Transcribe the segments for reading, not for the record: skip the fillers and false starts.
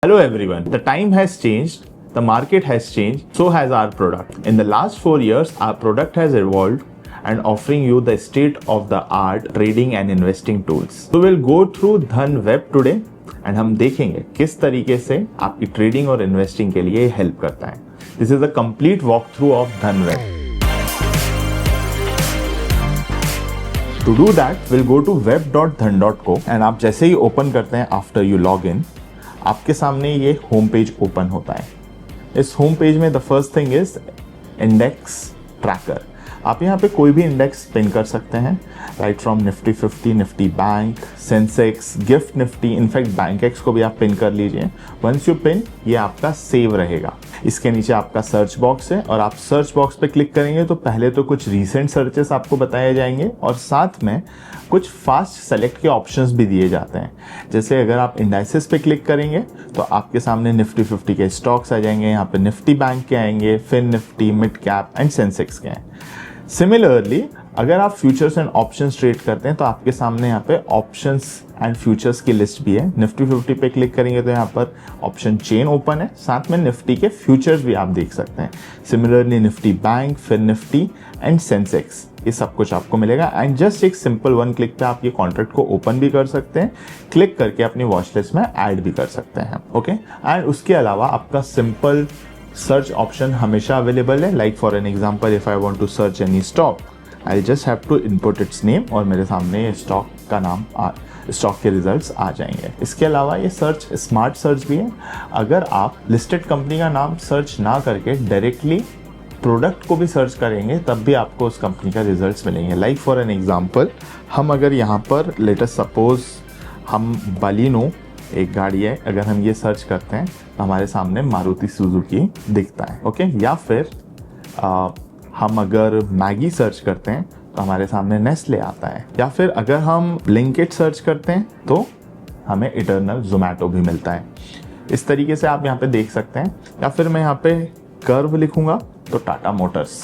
Hello everyone. The time has changed, the market has changed, so has our product. In the last 4 years, our product has evolved and offering you the state of the art trading and investing tools. So we'll go through Dhan Web today and हम देखेंगे किस तरीके से आपकी trading और investing के लिए help करता है. This is a complete walkthrough of Dhan Web. To do that, we'll go to web.dhan.co and आप जैसे ही ओपन करते हैं आफ्टर यू लॉग इन, आपके सामने ये होम पेज ओपन होता है. इस होम पेज में the first thing is index tracker. आप यहाँ पे कोई भी इंडेक्स पिन कर सकते हैं, right from Nifty 50, Nifty bank, Sensex, gift Nifty, in fact bank x को भी आप पिन कर लीजिए. वंस यू पिन, ये आपका सेव रहेगा. इसके नीचे आपका सर्च बॉक्स है और आप सर्च बॉक्स पे क्लिक करेंगे तो पहले तो कुछ रीसेंट सर्चेस आपको बताए जाएंगे और साथ में कुछ फास्ट सेलेक्ट के ऑप्शंस भी दिए जाते हैं. जैसे अगर आप इंडाइसेस पे क्लिक करेंगे तो आपके सामने निफ्टी 50 के स्टॉक्स आ जाएंगे. यहाँ पे निफ्टी बैंक के आएंगे, fin Nifty, mid cap and Sensex के हैं. सिमिलरली अगर आप फ्यूचर्स एंड ऑप्शंस ट्रेड करते हैं तो आपके सामने यहाँ पे ऑप्शंस एंड फ्यूचर्स की लिस्ट भी है. निफ्टी 50 पे क्लिक करेंगे तो यहाँ पर ऑप्शन चेन ओपन है, साथ में निफ्टी के फ्यूचर्स भी आप देख सकते हैं. सिमिलरली निफ्टी बैंक, फिर निफ्टी एंड सेंसेक्स, ये सब कुछ आपको मिलेगा. एंड जस्ट एक सिंपल वन क्लिक पे आप ये कॉन्ट्रैक्ट को ओपन भी कर सकते हैं, क्लिक करके अपनी वॉच लिस्ट में ऐड भी कर सकते हैं. ओके, एंड उसके अलावा आपका सिंपल सर्च ऑप्शन हमेशा अवेलेबल है. Like for an example, if I want to search any stock, I just have to input its name और मेरे सामने स्टॉक का नाम, स्टॉक के रिजल्ट्स आ जाएंगे. इसके अलावा ये सर्च स्मार्ट सर्च भी है. अगर आप लिस्टेड कंपनी का नाम सर्च ना करके डायरेक्टली प्रोडक्ट को भी सर्च करेंगे तब भी आपको उस कंपनी का रिजल्ट्स मिलेंगे. लाइक फॉर एन एग्जांपल, हम अगर यहाँ पर लेट अस सपोज हम बालिनो एक गाड़ी है, अगर हम ये सर्च करते हैं तो हमारे सामने मारुति सुजुकी दिखता है. ओके, या फिर हम अगर मैगी सर्च करते हैं तो हमारे सामने नेस्ले आता है. या फिर अगर हम ब्लिंकिट सर्च करते हैं तो हमें इटर्नल जोमैटो भी मिलता है. इस तरीके से आप यहाँ पे देख सकते हैं. या फिर मैं यहाँ पे कर्व लिखूंगा तो टाटा मोटर्स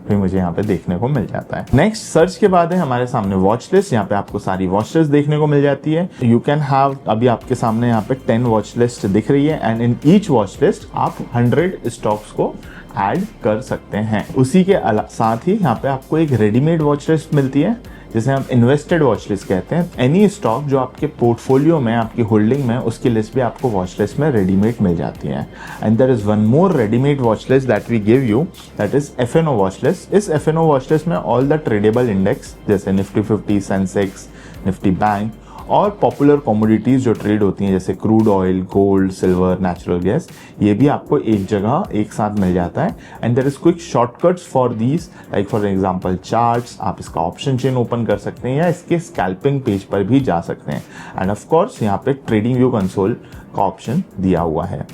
भी मुझे यहाँ पे देखने को मिल जाता है. नेक्स्ट सर्च के बाद है हमारे सामने वॉच लिस्ट. यहाँ पे आपको सारी वॉच लिस्ट देखने को मिल जाती है. यू कैन हैव, अभी आपके सामने यहाँ पे 10 वॉच लिस्ट दिख रही है and in each watch list आप 100 स्टॉक्स को ऐड कर सकते हैं. उसी के साथ ही यहाँ पे आपको एक रेडीमेड वॉच लिस्ट मिलती है जिसे हम इन्वेस्टेड वॉच लिस्ट कहते हैं. एनी स्टॉक जो आपके पोर्टफोलियो में, आपकी होल्डिंग में, उसकी लिस्ट भी आपको वॉच लिस्ट में रेडीमेड मिल जाती है. And there is one more readymade watch list that we give you, that is FNO watch list. इस एफएनओ वॉच लिस्ट में ऑल द ट्रेडेबल इंडेक्स जैसे निफ्टी 50, सेंसेक्स, निफ्टी बैंक और पॉपुलर कमोडिटीज जो ट्रेड होती हैं जैसे crude oil, gold, silver, natural gas, ये भी आपको एक जगह एक साथ मिल जाता है. And there is quick shortcuts for these, like for example charts. आप इसका ऑप्शन चेन ओपन कर सकते हैं या इसके स्कैल्पिंग पेज पर भी जा सकते हैं. एंड ऑफ कोर्स यहाँ पे ट्रेडिंग व्यू कंसोल का ऑप्शन दिया हुआ है.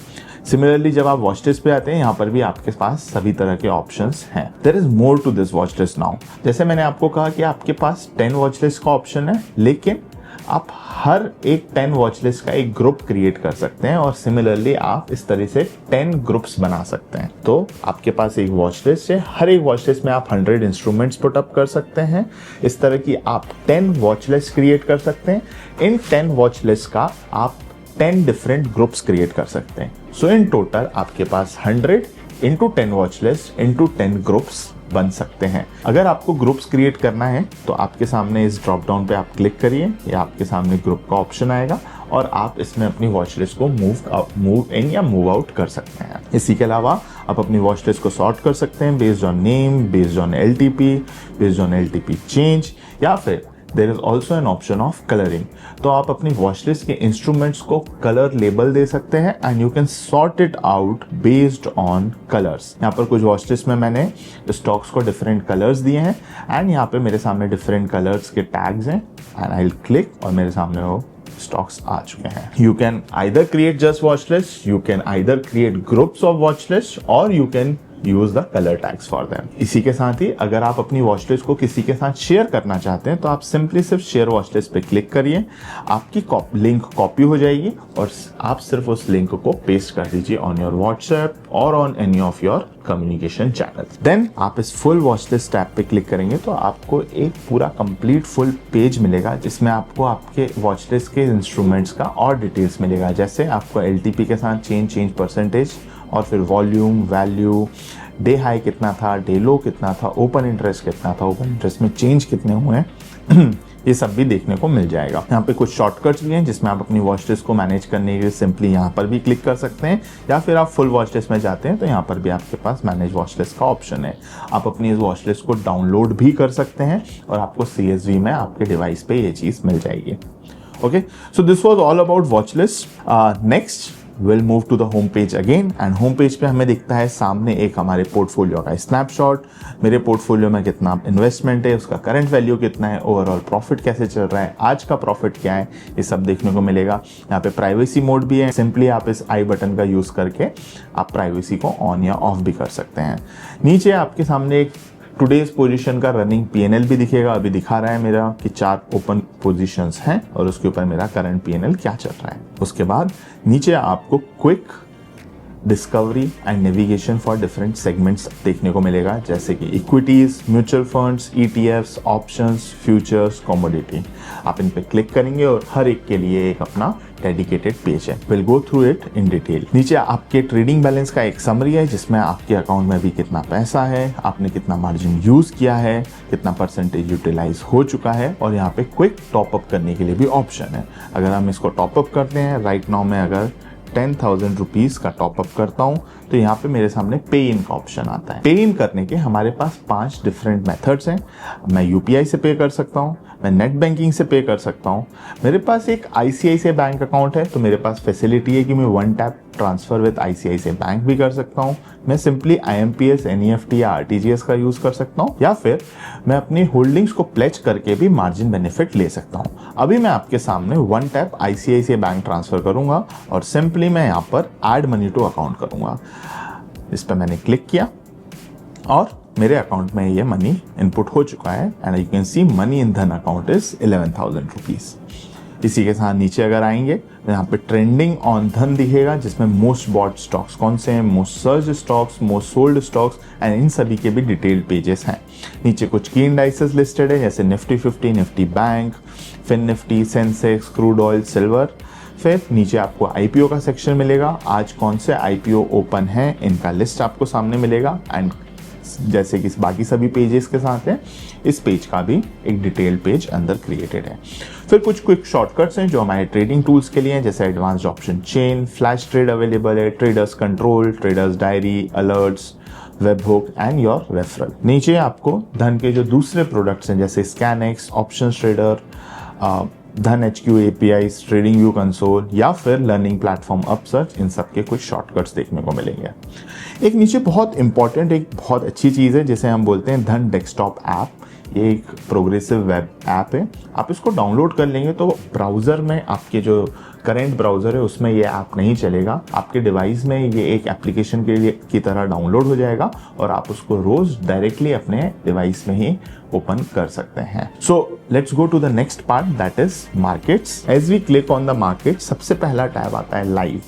सिमिलरली जब आप वॉच लिस्ट पे आते हैं यहाँ पर भी आपके पास सभी तरह के ऑप्शंस हैं. There is more to this watch list now. जैसे मैंने आपको कहा कि आपके पास 10 वॉच लिस्ट का ऑप्शन है, लेकिन आप हर एक 10 वॉच लिस्ट का एक ग्रुप क्रिएट कर सकते हैं और सिमिलरली आप इस तरह से 10 ग्रुप्स बना सकते हैं. तो आपके पास एक वॉच लिस्ट है, हर एक वॉच लिस्ट में आप 100 इंस्ट्रूमेंट्स पुट अप कर सकते हैं. इस तरह की आप 10 वॉच लिस्ट क्रिएट कर सकते हैं. इन 10 वॉच लिस्ट का आप 10 डिफरेंट ग्रुप्स क्रिएट कर सकते हैं. सो इन टोटल आपके पास 100 into 10 watch list into 10 groups बन सकते हैं. अगर आपको ग्रुप्स क्रिएट करना है तो आपके सामने इस ड्रॉप डाउन पे आप क्लिक करिए, या आपके सामने ग्रुप का ऑप्शन आएगा और आप इसमें अपनी वॉच लिस्ट को मूव इन या मूव आउट कर सकते हैं. इसी के अलावा आप अपनी वॉच लिस्ट को सॉर्ट कर सकते हैं based on name, based on LTP, based on LTP change, या फिर there is also an option of colouring. तो आप अपनी वॉच लिस्ट के इंस्ट्रूमेंट्स को कलर लेबल दे सकते हैं and you can sort it out based on colours. यहाँ पर कुछ वॉच लिस्ट में मैंने स्टॉक्स को डिफरेंट कलर्स दिए हैं एंड यहाँ पे मेरे सामने डिफरेंट कलर्स के टैग्स हैं एंड आई विल क्लिक और मेरे सामने वो स्टॉक्स आ चुके हैं. You can either create just watch list, you can either create groups of watch list, और you can use the colour tags for them. इसी के साथ ही अगर आप अपनी वॉच लिस्ट को किसी के साथ शेयर करना चाहते हैं तो आप सिंपली सिर्फ शेयर वॉच लिस्ट पे क्लिक करिए, आपकी लिंक कॉपी हो जाएगी और आप सिर्फ उस लिंक को पेस्ट कर दीजिए ऑन योर व्हाट्सएप और on any of your communication channel. Then आप इस फुल वॉच लिस्ट टैब पे क्लिक करेंगे तो आपको एक पूरा कंप्लीट फुल पेज मिलेगा जिसमें आपको आपके वॉच लिस्ट के इंस्ट्रूमेंट्स का और डिटेल्स मिलेगा, जैसे आपको LTP के साथ चेंज परसेंटेज और फिर वॉल्यूम, वैल्यू, डे हाई कितना था, डे लो कितना था, ओपन इंटरेस्ट कितना था, ओपन इंटरेस्ट में चेंज कितने हुए हैं ये सब भी देखने को मिल जाएगा। यहाँ पे कुछ शॉर्टकट्स भी हैं जिसमें आप अपनी वॉच लिस्ट को मैनेज करने के लिए सिंपली यहाँ पर भी क्लिक कर सकते हैं, या फिर आप फुल वॉच लिस्ट में जाते हैं तो यहाँ पर भी आपके पास मैनेज वॉच लिस्ट का ऑप्शन है। आप अपनी इस वॉच लिस्ट को डाउनलोड भी कर सकते हैं और आपको CSV में आपके डिवाइस पे ये चीज़ मिल जाएगी। Okay, so this was all about watch list. Next will move to the home page again, and home page पे हमें दिखता है सामने एक हमारे पोर्टफोलियो का स्नैपशॉट। मेरे पोर्टफोलियो में कितना इन्वेस्टमेंट है, उसका करंट वैल्यू कितना है, ओवरऑल प्रॉफिट कैसे चल रहा है, आज का प्रॉफिट क्या है, ये सब देखने को मिलेगा। यहाँ पे प्राइवेसी मोड भी है, सिंपली आप इस आई बटन का यूज़ करके आप प्राइवेसी को ऑन या ऑफ भी कर सकते हैं। नीचे आपके सामने एक टुडेज पोजीशन का रनिंग P&L भी दिखेगा, अभी दिखा रहा है मेरा कि 4 ओपन पोजीशंस हैं और उसके ऊपर मेरा करंट P&L क्या चल रहा है। उसके बाद नीचे आपको quick discovery and navigation for different segments देखने को मिलेगा, जैसे कि equities, mutual funds, ETFs, options, futures, commodity. आप इन पे क्लिक करेंगे और हर एक के लिए एक अपना डेडिकेटेड पेज है। Will go through it in detail. नीचे आपके ट्रेडिंग बैलेंस का एक समरी है जिसमें आपके अकाउंट में भी कितना पैसा है, आपने कितना मार्जिन यूज किया है, कितना परसेंटेज यूटिलाइज हो चुका है, और यहाँ पे क्विक टॉपअप करने के लिए भी ऑप्शन है। अगर हम इसको टॉपअप करते हैं, राइट नाउ में अगर 10,000 रुपीज़ का टॉपअप करता हूँ तो यहाँ पे मेरे सामने पे इन का ऑप्शन आता है। पे इन करने के हमारे पास 5 डिफरेंट मेथड्स हैं। मैं UPI से पे कर सकता हूँ, मैं नेट बैंकिंग से पे कर सकता हूँ, मेरे पास एक ICICI बैंक अकाउंट है तो मेरे पास फैसिलिटी है कि मैं 1 tap transfer with ICICI bank भी कर सकता हूँ, मैं सिंपली IMPS, NEFT या RTGS का यूज़ कर सकता हूँ, या फिर मैं अपनी होल्डिंग्स को प्लेज करके भी मार्जिन बेनिफिट ले सकता हूँ। अभी मैं आपके सामने 1 टैप ICICI बैंक ट्रांसफर करूँगा और सिंपली मैं यहाँ पर ऐड मनी टू अकाउंट करूँगा। इस पर मैंने क्लिक किया और मेरे अकाउंट में ये मनी इनपुट हो चुका है and you can see money in धन अकाउंट इज 11,000 रुपीज़। इसी के साथ नीचे अगर आएंगे तो यहाँ पे ट्रेंडिंग ऑन धन दिखेगा जिसमें मोस्ट बॉट स्टॉक्स कौन से हैं, most surge stocks, most sold stocks, and in सभी के भी डिटेल्ड पेजेस हैं। नीचे कुछ की इंडाइसेस लिस्टेड है जैसे Nifty 50, Nifty bank, fin Nifty, Sensex, crude oil, silver. फिर नीचे आपको IPO का सेक्शन मिलेगा, आज कौन से IPO ओपन है इनका लिस्ट आपको सामने मिलेगा, एंड जैसे कि बाकी सभी पेजेस के साथ है इस पेज का भी एक डिटेल पेज अंदर क्रिएटेड है। फिर कुछ क्विक शॉर्टकट्स हैं जो हमारे ट्रेडिंग टूल्स के लिए हैं, जैसे advanced option chain, flash trade available है, traders control, traders diary, alerts, webhook and your referral. नीचे आपको धन के जो दूसरे प्रोडक्ट्स हैं जैसे ScanX, option trader, Dhan HQ API, trading view console या फिर लर्निंग प्लेटफॉर्म अपसर्च, इन सब के कुछ शॉर्टकट्स देखने को मिलेंगे। एक नीचे बहुत इंपॉर्टेंट, एक बहुत अच्छी चीज़ है जिसे हम बोलते हैं धन डेस्कटॉप ऐप। ये एक प्रोग्रेसिव वेब ऐप है। आप इसको डाउनलोड कर लेंगे तो ब्राउज़र में, आपके जो करेंट ब्राउज़र है उसमें ये ऐप नहीं चलेगा, आपके डिवाइस में ये एक एप्लीकेशन के लिए की तरह डाउनलोड हो जाएगा और आप उसको रोज़ डायरेक्टली अपने डिवाइस में ही ओपन कर सकते हैं। So let's go to the next part, that is markets. As we click on the market, सबसे पहला टैब आता है लाइव।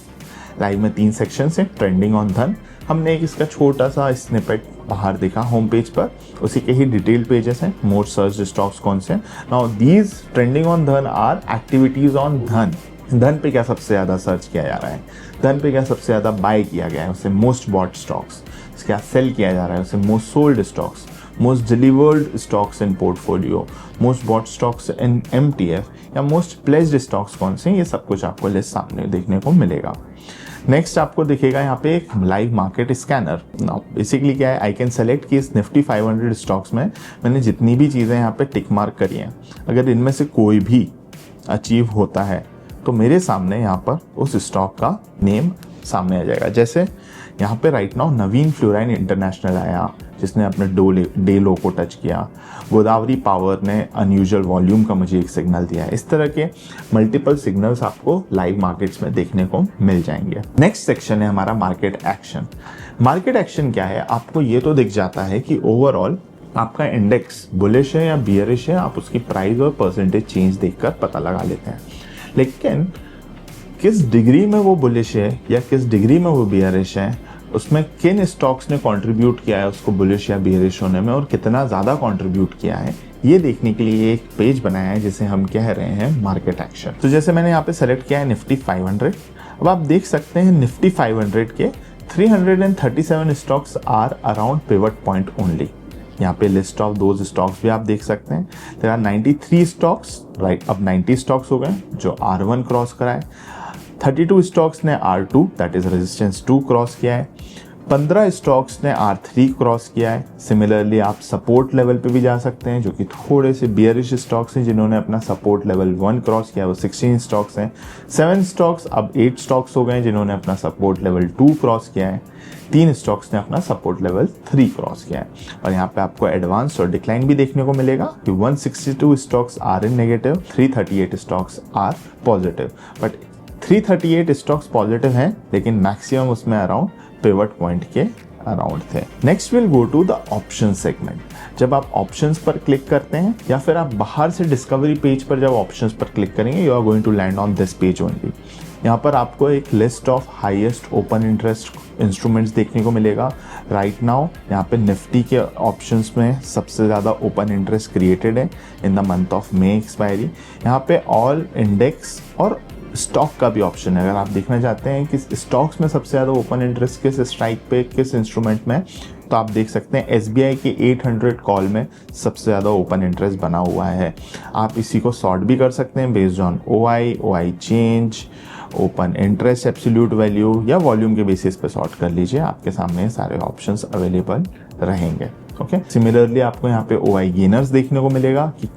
लाइव में 3 सेक्शन हैं, ट्रेंडिंग ऑन धन। हमने एक इसका छोटा सा स्निपेट बाहर देखा होम पेज पर, उसी के ही डिटेल पेजेस हैं, मोर सर्च स्टॉक्स कौन से। नाउ दीज ट्रेंडिंग ऑन धन आर एक्टिविटीज ऑन धन। धन पे क्या सबसे ज़्यादा सर्च किया जा रहा है, धन पे क्या सबसे ज़्यादा बाय किया गया है, उसे मोस्ट बॉट स्टॉक्स, क्या सेल किया जा रहा है, उसे most sold stocks, most delivered stocks in portfolio, most bought stocks in MTF या मोस्ट प्लेज्ड स्टॉक्स कौन से, ये सब कुछ आपको लिस्ट सामने देखने को मिलेगा। नेक्स्ट आपको दिखेगा यहाँ पे एक live market scanner. Now basically क्या है, आई कैन सेलेक्ट कि इस निफ्टी 500 स्टॉक्स में मैंने जितनी भी चीज़ें यहाँ पे टिक मार्क करी हैं, अगर इनमें से कोई भी अचीव होता है तो मेरे सामने यहाँ पर उस स्टॉक का नेम सामने आ जाएगा। जैसे यहाँ पे राइट नाउ नवीन फ्लोराइन इंटरनेशनल आया जिसने अपने डे लो को टच किया। गोदावरी पावर ने अनयूजुअल वॉल्यूम का मुझे एक सिग्नल दिया है। इस तरह के मल्टीपल सिग्नल्स आपको लाइव मार्केट्स में देखने को मिल जाएंगे। नेक्स्ट सेक्शन है हमारा मार्केट एक्शन। मार्केट एक्शन क्या है? आपको ये तो दिख जाता है कि ओवरऑल आपका इंडेक्स बुलिश है या बियरिश है, आप उसकी प्राइस और परसेंटेज चेंज देखकर पता लगा लेते हैं। लेकिन किस डिग्री में वो बुलिश है या किस डिग्री में वो बियरिश है, उसमें किन स्टॉक्स ने कंट्रीब्यूट किया है उसको बुलिश या बियरिश होने में और कितना ज़्यादा कंट्रीब्यूट किया है, ये देखने के लिए एक पेज बनाया है जिसे हम कह रहे हैं मार्केट एक्शन। तो जैसे मैंने यहाँ पे सेलेक्ट किया है निफ्टी 500। अब आप देख सकते हैं निफ्टी 500 के 337 stocks are around pivot point only. यहाँ पे लिस्ट ऑफ दोज स्टॉक्स भी आप देख सकते हैं। देयर आर 93 स्टॉक्स, राइट, अब 90 स्टॉक्स हो गए जो R1 क्रॉस कराए। 32 स्टॉक्स ने R2 that is resistance 2 cross किया है। 15 स्टॉक्स ने R3 क्रॉस किया है। सिमिलरली आप सपोर्ट लेवल पे भी जा सकते हैं जो कि थोड़े से बियरिश स्टॉक्स हैं जिन्होंने अपना सपोर्ट लेवल 1 क्रॉस किया, वो 16 स्टॉक्स हैं। 7 स्टॉक्स, अब 8 स्टॉक्स हो गए जिन्होंने अपना सपोर्ट लेवल 2 क्रॉस किया है। 3 स्टॉक्स ने अपना सपोर्ट लेवल 3 क्रॉस किया है। और यहाँ पे आपको एडवांस और डिक्लाइन भी देखने को मिलेगा कि 162 stocks are in negative, 338 stocks are positive. But 338 stocks positive हैं लेकिन मैक्सिमम उसमें अराउंड पिवट पॉइंट के अराउंड थे। Next will go to the option segment. जब आप ऑप्शंस पर क्लिक करते हैं या फिर आप बाहर से डिस्कवरी पेज पर जब ऑप्शंस पर क्लिक करेंगे, you are going to land on this page only. यहाँ पर आपको एक list of highest open interest instruments देखने को मिलेगा। राइट नाउ यहाँ पे निफ्टी के ऑप्शंस में सबसे ज़्यादा ओपन इंटरेस्ट क्रिएटेड है in the month of May expiry. यहाँ पे ऑल इंडेक्स और स्टॉक का भी ऑप्शन है। अगर आप देखना चाहते हैं कि स्टॉक्स में सबसे ज़्यादा ओपन इंटरेस्ट किस स्ट्राइक पे, किस इंस्ट्रूमेंट में, तो आप देख सकते हैं SBI के 800 कॉल में सबसे ज़्यादा ओपन इंटरेस्ट बना हुआ है। आप इसी को सॉर्ट भी कर सकते हैं based on OI change, open interest absolute value या वॉल्यूम के बेसिस पे सॉर्ट कर लीजिए। आपके सामने सारे ऑप्शंस अवेलेबल रहेंगे। ओके, सिमिलरली आपको यहाँ पे OI गेनर्स देखने को मिलेगा कि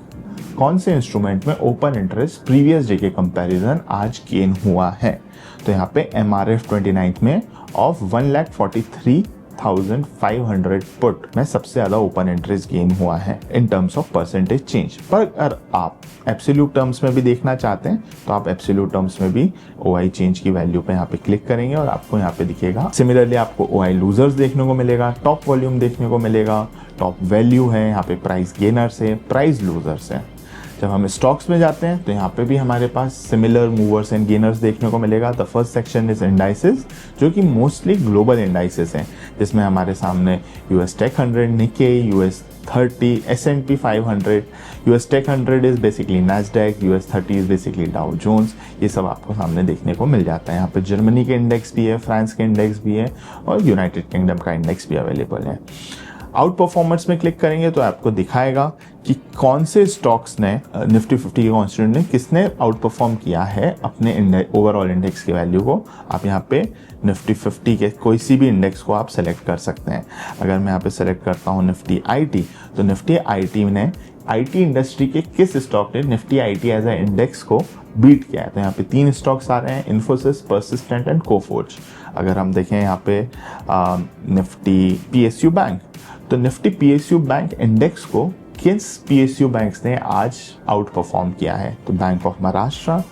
कौन से इंस्ट्रूमेंट में ओपन इंटरेस्ट प्रीवियस डे के कंपैरिजन आज गेन हुआ है। तो यहाँ पे MRF 29 में ऑफ 1,43,500 पुट में सबसे ज़्यादा ओपन इंटरेस्ट गेन हुआ है in terms of percentage change. पर अगर आप एब्सोल्यूट टर्म्स में भी देखना चाहते हैं तो आप एब्सोल्यूट टर्म्स में भी OI चेंज की वैल्यू पे यहाँ पे क्लिक करेंगे और आपको यहाँ पे दिखेगा। सिमिलरली आपको OI लूजर्स देखने को मिलेगा, टॉप वॉल्यूम देखने को मिलेगा, टॉप वैल्यू है, यहाँ पे प्राइस गेनर्स है, प्राइस लूजर्स है। जब हम स्टॉक्स में जाते हैं तो यहाँ पे भी हमारे पास सिमिलर मूवर्स एंड गेनर्स देखने को मिलेगा। The first section is indices जो कि मोस्टली ग्लोबल इंडाइसेस हैं, जिसमें हमारे सामने US Tech 100, Nikkei, US 30, S&P 500। US Tech 100 is basically Nasdaq, US 30 is basically Dow Jones. ये सब आपको सामने देखने को मिल जाता है। यहाँ पे जर्मनी के इंडेक्स भी है, फ्रांस के इंडेक्स भी है और यूनाइटेड किंगडम का इंडेक्स भी अवेलेबल है। आउट परफॉर्मेंस में क्लिक करेंगे तो आपको दिखाएगा कि कौन से स्टॉक्स ने निफ्टी 50 के कॉन्स्टिट्यूएंट ने किसने आउट परफॉर्म किया है अपने ओवरऑल इंडेक्स की वैल्यू को। आप यहाँ पे निफ्टी 50 के कोई सी भी इंडेक्स को आप सेलेक्ट कर सकते हैं। अगर मैं यहाँ पे सेलेक्ट करता हूँ निफ्टी IT, तो निफ्टी IT ने IT इंडस्ट्री के किस स्टॉक ने Nifty IT as a index को बीट किया है। तो यहाँ पे 3 स्टॉक्स आ रहे हैं, इन्फोसिस, परसिस्टेंट एंड कोफोर्ज। अगर हम देखें यहाँ पे निफ्टी PSU बैंक, तो निफ्टी PSU बैंक इंडेक्स को किस PSU बैंक्स ने आज आउट परफॉर्म किया है। तो bank of Maharashtra,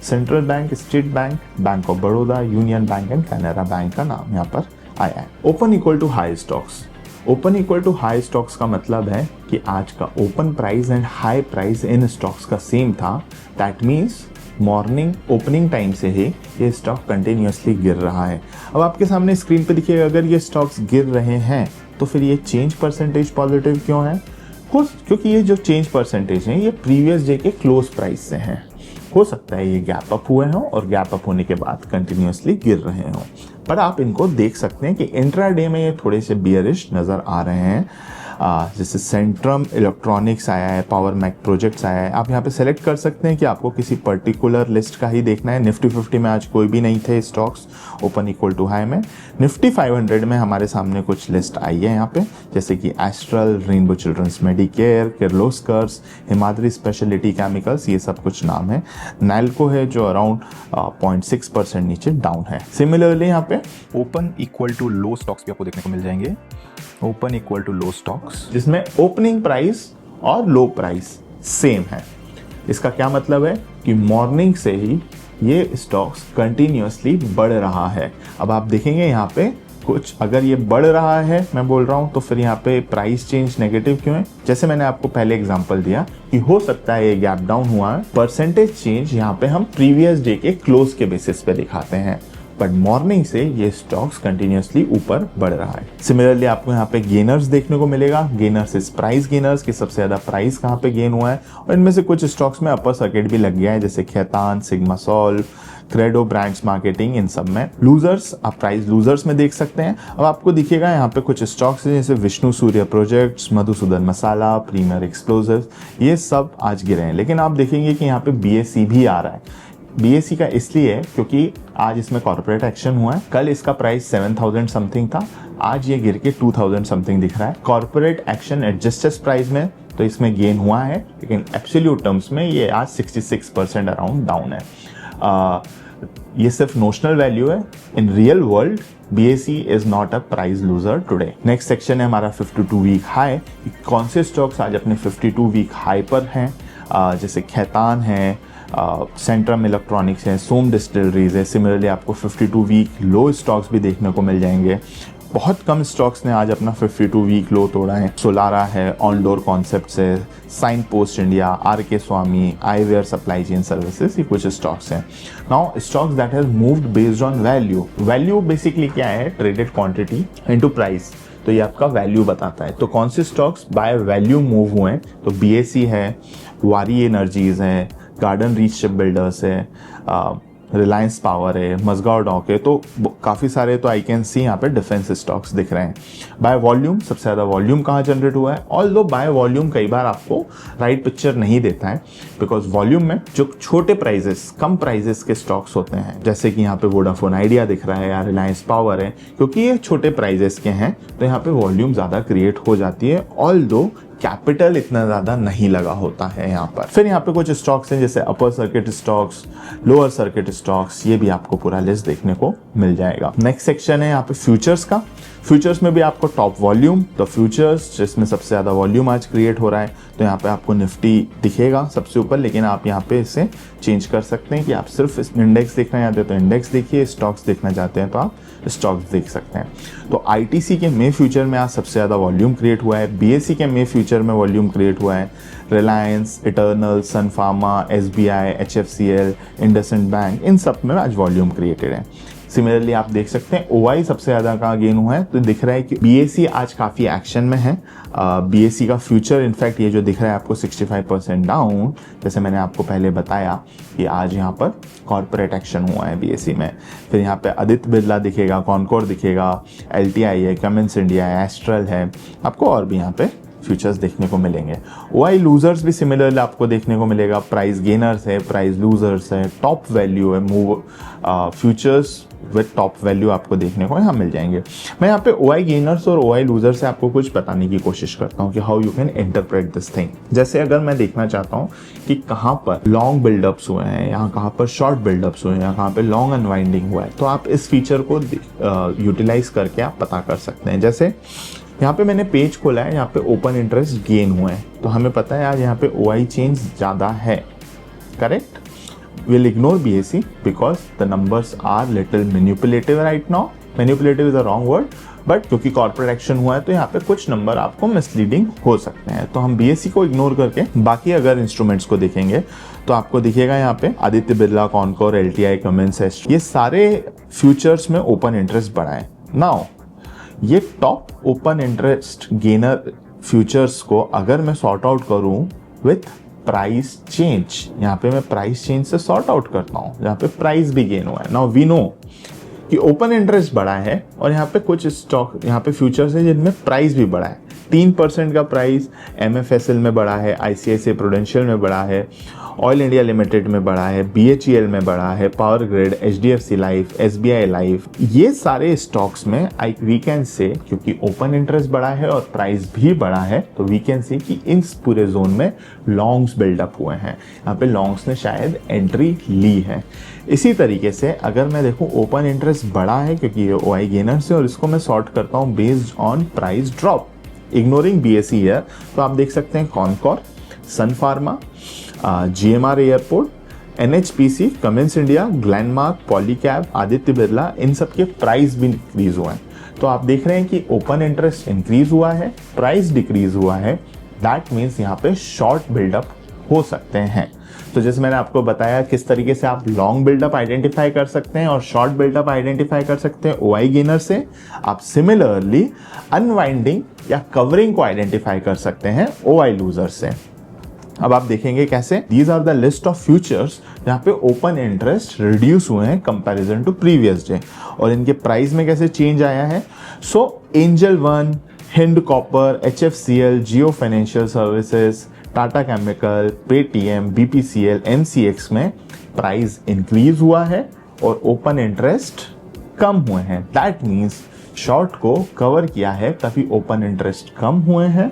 central bank, state bank, bank of Baroda, union bank and Canara bank का नाम यहाँ पर आया है। Open equal to high stocks. Open equal to high stocks का मतलब है कि आज का open price and high price इन स्टॉक्स का सेम था। That means morning opening time से ही ये स्टॉक कंटिन्यूसली गिर रहा है। अब आपके सामने स्क्रीन पे दिखेगा अगर ये स्टॉक्स गिर रहे हैं तो फिर ये चेंज परसेंटेज पॉजिटिव क्यों है? क्योंकि ये जो चेंज परसेंटेज है ये प्रीवियस डे के क्लोज प्राइस से हैं। हो सकता है ये गैप अप हुए हों और गैप अप होने के बाद कंटिन्यूसली गिर रहे हों, पर आप इनको देख सकते हैं कि इंट्राडे में ये थोड़े से बियरिश नज़र आ रहे हैं। जैसे सेंट्रम इलेक्ट्रॉनिक्स आया है, पावर मैक प्रोजेक्ट्स आया है। आप यहाँ पे सेलेक्ट कर सकते हैं कि आपको किसी पर्टिकुलर लिस्ट का ही देखना है। निफ्टी 50 में आज कोई भी नहीं थे stocks, open equal to high में। निफ्टी 500 में हमारे सामने कुछ लिस्ट आई है यहाँ पे, जैसे कि Astral, rainbow children's medicare, Kirloskar, Himadri speciality chemicals, ये सब कुछ नाम है। नैल्को है जो अराउंड 0.6% नीचे डाउन है। सिमिलरली यहाँ पे open equal to low stocks भी आपको देखने को मिल जाएंगे। Open equal to low stocks, जिसमें ओपनिंग प्राइस और लो प्राइस सेम है। इसका क्या मतलब है कि मॉर्निंग से ही ये स्टॉक्स कंटिन्यूअसली बढ़ रहा है। अब आप देखेंगे यहाँ पे कुछ, अगर ये बढ़ रहा है मैं बोल रहा हूँ, तो फिर यहाँ पे प्राइस चेंज नेगेटिव क्यों है? जैसे मैंने आपको पहले एग्जांपल दिया कि हो सकता है ये गैप डाउन हुआ है। परसेंटेज चेंज यहाँ पे हम प्रीवियस डे के क्लोज के बेसिस पे दिखाते हैं, बट मॉर्निंग से ये स्टॉक्स कंटिन्यूअसली ऊपर बढ़ रहा है। सिमिलरली आपको यहाँ पे गेनर्स देखने को मिलेगा। गेनर्स इज प्राइस गेनर्स, की सबसे ज्यादा प्राइस कहाँ पे गेन हुआ है, और इनमें से कुछ स्टॉक्स में अपर सर्किट भी लग गया है, जैसे Khaitan, Sigma Solve, Credo Brands Marketing, इन सब में। लूजर्स, आप प्राइस लूजर्स में देख सकते हैं। अब आपको दिखेगा यहाँ पे कुछ स्टॉक्स हैं जैसे विष्णु सूर्य प्रोजेक्ट्स, मधुसूदन मसाला, प्रीमियर एक्सप्लोजिव्स, ये सब आज गिरे हैं। लेकिन आप देखेंगे कि यहाँ पे BSE भी आ रहा है। BSE का इसलिए क्योंकि आज इसमें कॉर्पोरेट एक्शन हुआ है। कल इसका प्राइस 7000 समथिंग था, आज ये गिर के 2000 समथिंग दिख रहा है। कॉर्पोरेट एक्शन एडजस्टेड प्राइस में तो इसमें गेन हुआ है, लेकिन एब्सोल्यूट टर्म्स में ये आज 66% अराउंड डाउन है। ये सिर्फ नोशनल वैल्यू है। In real world BSE is not a price loser today. Next section है हमारा 52 वीक हाई। कौन से स्टॉक्स आज अपने 52 वीक हाई पर हैं? जैसे खैतान है, सेंट्रम इलेक्ट्रॉनिक्स है, सोम डिस्टिलरीज है। सिमिलरली आपको 52 वीक लो स्टॉक्स भी देखने को मिल जाएंगे। बहुत कम स्टॉक्स ने आज अपना 52 वीक लो तोड़ा है। सोलारा है, ऑनडोर कॉन्सेप्ट्स है, साइन पोस्ट इंडिया, RK स्वामी, आईवेयर सप्लाई चेन सर्विसेज, ये कुछ स्टॉक्स हैं। Now stocks that has moved based on value. Value basically क्या है? ट्रेडेड क्वांटिटी इनटू प्राइस, तो ये आपका वैल्यू बताता है। तो कौन से स्टॉक्स बाय वैल्यू मूव हुए हैं? तो BSE है, वारी एनर्जीज है, गार्डन रीच शिप बिल्डर्स है, रिलायंस पावर है, मजगांव डॉक है। तो काफ़ी सारे, तो आई कैन सी यहाँ पे डिफेंस स्टॉक्स दिख रहे हैं। बाय वॉल्यूम, सबसे ज़्यादा वॉल्यूम कहाँ जनरेट हुआ है? ऑल्दो बाय वॉल्यूम कई बार आपको राइट पिक्चर नहीं देता है, बिकॉज वॉल्यूम में जो छोटे प्राइजेस, कम प्राइजेस के स्टॉक्स होते हैं, जैसे कि यहाँ पे वोडाफोन आइडिया दिख रहा है या रिलायंस पावर है, क्योंकि ये छोटे प्राइजेस के हैं तो यहाँ पे वॉल्यूम ज़्यादा क्रिएट हो जाती है, ऑल्दो कैपिटल इतना ज़्यादा नहीं लगा होता है यहाँ पर। फिर यहाँ पे कुछ स्टॉक्स हैं जैसे upper circuit stocks, lower circuit stocks, ये भी आपको पूरा लिस्ट देखने को मिल जाएगा। नेक्स्ट सेक्शन है यहाँ पे फ्यूचर्स का। फ्यूचर्स में भी आपको टॉप वॉल्यूम, तो फ्यूचर्स जिसमें सबसे ज़्यादा वॉल्यूम आज क्रिएट हो रहा है, तो यहाँ पे आपको निफ्टी दिखेगा सबसे ऊपर, लेकिन आप यहाँ पे इसे चेंज कर सकते हैं कि आप सिर्फ इंडेक्स देखना चाहते हैं तो इंडेक्स देखिए, स्टॉक्स देखना चाहते हैं तो आप स्टॉक्स देख सकते हैं। तो ITC के मे फ्यूचर में आज सबसे ज़्यादा वॉल्यूम क्रिएट हुआ है। BSE के मे फ्यूचर में वॉल्यूम क्रिएट हुआ है। Reliance, Eternal, Sun Pharma, SBI, HFCL, IndusInd bank, इन सब में आज वॉल्यूम क्रिएटेड है। सिमिलरली आप देख सकते हैं OI सबसे ज़्यादा का गेन हुआ है, तो दिख रहा है कि BSE आज काफ़ी एक्शन में है। BSE का फ्यूचर इनफैक्ट ये जो दिख रहा है आपको 65% डाउन, जैसे मैंने आपको पहले बताया कि आज यहाँ पर कॉर्पोरेट एक्शन हुआ है BSE में। फिर यहाँ पे आदित्य बिरला दिखेगा, कॉनकोर दिखेगा, LTI है, कमिंस इंडिया है, एस्ट्रल है, आपको और भी यहाँ पे फ्यूचर्स देखने को मिलेंगे। OI लूजर्स भी सिमिलरली आपको देखने को मिलेगा। प्राइस गेनर्स है, प्राइस लूजर्स है, टॉप वैल्यू है, move futures with top value आपको देखने को यहाँ मिल जाएंगे। मैं यहाँ पे OI गेनर्स और OI लूजर्स से आपको कुछ बताने की कोशिश करता हूँ कि how you can interpret this thing. जैसे अगर मैं देखना चाहता हूँ कि कहाँ पर लॉन्ग बिल्डअप्स हुए हैं, यहाँ कहाँ पर शॉर्ट बिल्डअप्स हुए हैं, यहाँ कहाँ पर लॉन्ग अनवाइंडिंग हुआ है, तो आप इस फीचर को यूटिलाइज करके आप पता कर सकते हैं। जैसे यहाँ पे मैंने पेज खोला है, यहाँ पे ओपन इंटरेस्ट गेन हुए हैं, तो हमें पता है आज यहाँ पे OI चेंज ज़्यादा है, correct. We'll ignore BSE because the numbers are little manipulative right now. Manipulative is a wrong word, but क्योंकि कॉर्पोरेट एक्शन हुआ है तो यहाँ पे कुछ नंबर आपको मिसलीडिंग हो सकते हैं, तो हम BSE को इग्नोर करके बाकी अगर इंस्ट्रूमेंट्स को देखेंगे तो आपको दिखेगा यहाँ पे आदित्य बिरला, कॉनकोर, LTI, कमिंस, ये सारे फ्यूचर्स में ओपन इंटरेस्ट बढ़ा है। नाउ ये top open interest gainer futures को अगर मैं सॉर्ट आउट करूं विथ प्राइस चेंज, यहाँ पे मैं प्राइस चेंज से सॉर्ट आउट करता हूँ, यहाँ पे प्राइस भी गेन हुआ है। नाउ वी नो कि ओपन इंटरेस्ट बढ़ा है और यहाँ पे कुछ स्टॉक, यहाँ पे फ्यूचर्स है जिनमें प्राइस भी बढ़ा है, 3% का प्राइस MFSL में बढ़ा है, ICICI प्रूडेंशियल में बढ़ा है, ऑयल इंडिया लिमिटेड में बढ़ा है, BHEL में बढ़ा है, power grid, HDFC life, SBI life, ये सारे स्टॉक्स में वी कैन से, क्योंकि ओपन इंटरेस्ट बढ़ा है और प्राइस भी बढ़ा है, तो वी कैन से कि इस पूरे जोन में लॉन्ग्स बिल्डअप हुए हैं। यहाँ पे लॉन्ग्स ने शायद एंट्री ली है। इसी तरीके से अगर मैं देखूँ ओपन इंटरेस्ट बढ़ा है क्योंकि ये OI गेनर्स है और इसको मैं सॉर्ट करता हूँ based on price drop, ignoring BSE year, तो आप देख सकते हैं Concor, Sun Pharma, GMR airport, NHPC, Cummins India, Glenmark, Polycab, Aditya Birla, इन सब के प्राइस भी इंक्रीज हुए हैं। तो आप देख रहे हैं कि ओपन इंटरेस्ट इंक्रीज हुआ है, प्राइस डिक्रीज हुआ है, दैट मीन्स यहाँ पे शॉर्ट बिल्डअप हो सकते हैं। तो जैसे मैंने आपको बताया किस तरीके से आप लॉन्ग बिल्डअप आइडेंटिफाई कर सकते हैं और शॉर्ट बिल्डअप आइडेंटिफाई कर सकते हैं OI गेनर से, आप सिमिलरली अनवाइंडिंग या कवरिंग को आइडेंटिफाई कर सकते हैं OI लूजर से। अब आप देखेंगे कैसे, these are the list of futures जहाँ पे ओपन इंटरेस्ट रिड्यूस हुए हैं कंपैरिजन टू प्रीवियस डे और इनके प्राइस में कैसे चेंज आया है। So Angel One, Hind Copper, HFCL, Jio Financial Services, Tata Chemical, Paytm, BPCL, MCX में प्राइस इंक्रीज हुआ है और ओपन इंटरेस्ट कम हुए हैं। दैट मीन्स शॉर्ट को कवर किया है तभी ओपन इंटरेस्ट कम हुए हैं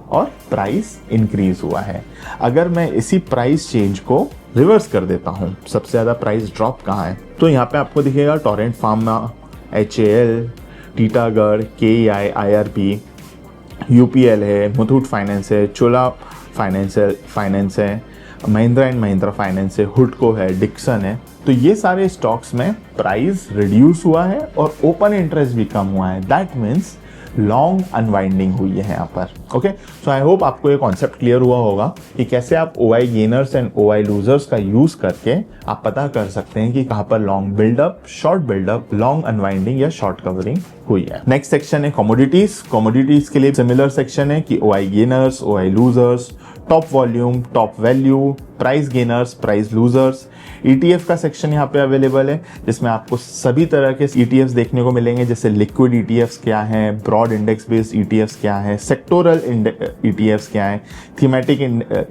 और प्राइस इंक्रीज हुआ है। अगर मैं इसी प्राइस चेंज को रिवर्स कर देता हूं, सबसे ज्यादा प्राइस ड्रॉप कहाँ है, तो यहाँ पे आपको दिखेगा Torrent pharma, HAL, Titagarh, KEI, IRP, UPL है, मुथूट फाइनेंस है, चोला फाइनेंस है, महिंद्रा एंड महिंद्रा फाइनेंस है, हुडको है, डिक्सन है। तो ये सारे स्टॉक्स में प्राइस रिड्यूस हुआ है और ओपन इंटरेस्ट भी कम हुआ है। दैट मीन्स लॉन्ग अनवाइंडिंग हुई है यहाँ पर। ओके, सो आई होप आपको ये कॉन्सेप्ट क्लियर हुआ होगा कि कैसे आप OI gainers and OI losers का यूज करके आप पता कर सकते हैं कि कहाँ पर long buildup, short buildup, long unwinding या शॉर्ट कवरिंग हुई है। नेक्स्ट सेक्शन है कमोडिटीज। कमोडिटीज के लिए सिमिलर सेक्शन है कि OI gainers, OI losers, top volume, top value, price gainers, price losers. ETF का सेक्शन यहाँ पे अवेलेबल है जिसमें आपको सभी तरह के ETFs देखने को मिलेंगे, जैसे लिक्विड ETFs क्या है, ब्रॉड इंडेक्स बेस्ड ETFs क्या है, सेक्टोरल ETFs क्या है, थीमेटिक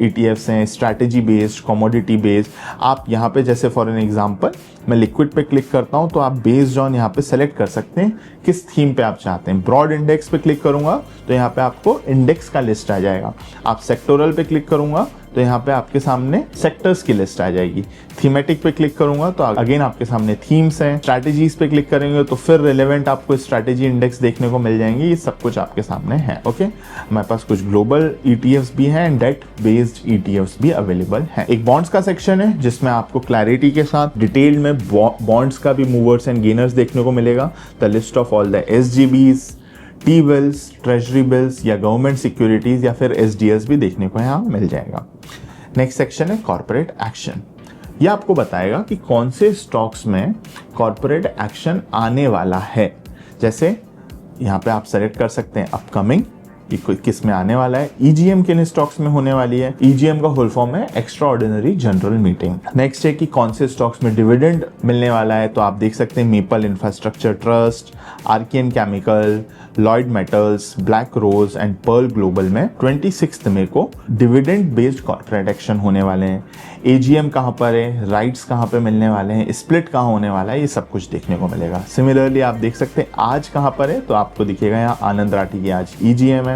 ETFs हैं, स्ट्रैटेजी बेस्ड, कमोडिटी बेस्ड। आप यहाँ पे जैसे फॉर एन एग्जांपल मैं लिक्विड पे क्लिक करता हूँ तो आप बेस्ड ऑन यहाँ पे सेलेक्ट कर सकते हैं किस थीम पे आप चाहते हैं। ब्रॉड इंडेक्स पे क्लिक करूंगा तो यहाँ पे आपको इंडेक्स का लिस्ट आ जाएगा। आप सेक्टोरल पे क्लिक करूंगा तो यहाँ पे आपके सामने सेक्टर्स की लिस्ट आ जाएगी। थीमेटिक पे क्लिक करूंगा तो अगेन आपके सामने थीम्स हैं। स्ट्रैटेजीज पे क्लिक करेंगे तो फिर रिलेवेंट आपको स्ट्रैटेजी इंडेक्स देखने को मिल जाएंगे। ये सब कुछ आपके सामने है। ओके, हमारे पास कुछ ग्लोबल ETFs भी हैं एंड डेट बेस्ड ETFs भी अवेलेबल हैं। एक बॉन्ड्स का सेक्शन है जिसमें आपको क्लैरिटी के साथ डिटेल में बॉन्ड्स का भी मूवर्स एंड गेनर्स देखने को मिलेगा। The list of all the SGBs, T-bills, treasury bills या गवर्नमेंट सिक्योरिटीज या फिर SDS भी देखने को यहाँ मिल जाएगा। नेक्स्ट सेक्शन है कॉर्पोरेट एक्शन। यह आपको बताएगा कि कौन से स्टॉक्स में कॉर्पोरेट एक्शन आने वाला है। जैसे यहाँ पे आप सेलेक्ट कर सकते हैं अपकमिंग, किस में आने वाला है। EGM किन स्टॉक्स में होने वाली है। EGM का फुल फॉर्म है extra ordinary general meeting. Next है कि कौन से स्टॉक्स में डिविडेंड मिलने वाला है, तो आप देख सकते हैं Maple Infrastructure Trust, Archean Chemical, Lloyd Metals, Black Rose and Pearl Global में 26 मई को डिविडेंड बेस्ड कॉर्पोरेट एक्शन होने वाले हैं। AGM कहाँ पर है, राइट्स कहाँ पे मिलने वाले हैं, स्प्लिट कहाँ होने वाला है, ये सब कुछ देखने को मिलेगा। सिमिलरली आप देख सकते हैं आज कहाँ पर है, तो आपको दिखेगा यहाँ आनंद राठी की आज EGM है।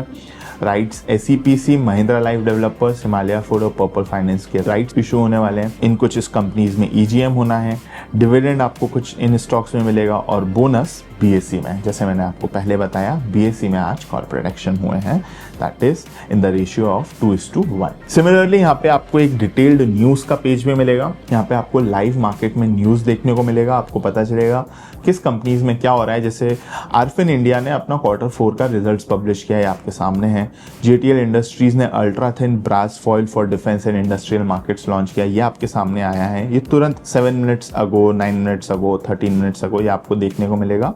Rights SEPC, Mahindra life developers, Himalaya food और पर्पल फाइनेंस के राइट्स इशू होने वाले हैं। इन कुछ इस कंपनीज में EGM होना है। डिविडेंड आपको कुछ इन स्टॉक्स में मिलेगा और बोनस BSE में, जैसे मैंने आपको पहले बताया BSE में आज कॉर्पोरेट एक्शन हुए हैं, that is in the ratio of 2:1। Similarly यहाँ पे आपको एक डिटेल्ड न्यूज का पेज में मिलेगा। यहाँ पे आपको लाइव मार्केट में न्यूज देखने को मिलेगा। आपको पता चलेगा किस कंपनीज में क्या हो रहा है। जैसे आर्फिन इंडिया ने अपना Q4 का रिजल्ट्स पब्लिश किया है, आपके सामने है। JTL इंडस्ट्रीज ने ultra thin brass foil for defence and industrial markets launch किया, ये आपके सामने आया है। ये तुरंत 7 minutes ago, 9 minutes ago, 13 minutes ago ये आपको देखने को मिलेगा।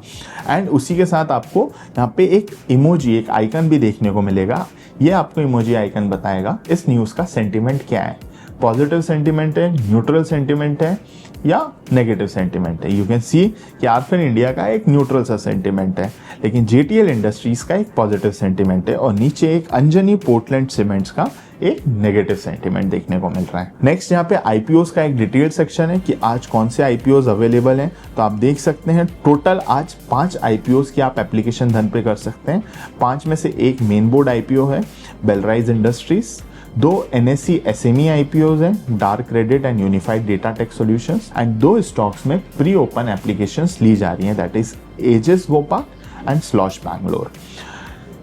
एंड उसी के साथ आपको यहाँ पे एक इमोजी, एक आइकन भी देखने को मिलेगा। ये आपको इमोजी आइकन बताएगा इस न्यूज़ का सेंटिमेंट क्या है। पॉजिटिव सेंटिमेंट है, न्यूट्रल सेंटिमेंट है या नेगेटिव सेंटिमेंट है। यू कैन सी कि आरफिन इंडिया का एक न्यूट्रल सा सेंटिमेंट है, लेकिन जेटीएल इंडस्ट्रीज का एक पॉजिटिव सेंटिमेंट है, और नीचे एक अंजनी पोर्टलैंड सीमेंट्स का एक नेगेटिव सेंटिमेंट देखने को मिल रहा है। नेक्स्ट यहाँ पे आईपीओस का एक डिटेल सेक्शन है कि आज कौन से आईपीओस अवेलेबल हैं। तो आप देख सकते हैं टोटल आज 5 आईपीओस की आप एप्लीकेशन धन पे कर सकते हैं। 5 में से एक मेन बोर्ड आईपीओ है Belrise industries, 2 NSE SME IPOs हैं dark credit and unified data tech solutions, and 2 stocks में प्री ओपन एप्लीकेशंस ली जा रही हैं, that is Aegis Bhopal and slosh Bangalore.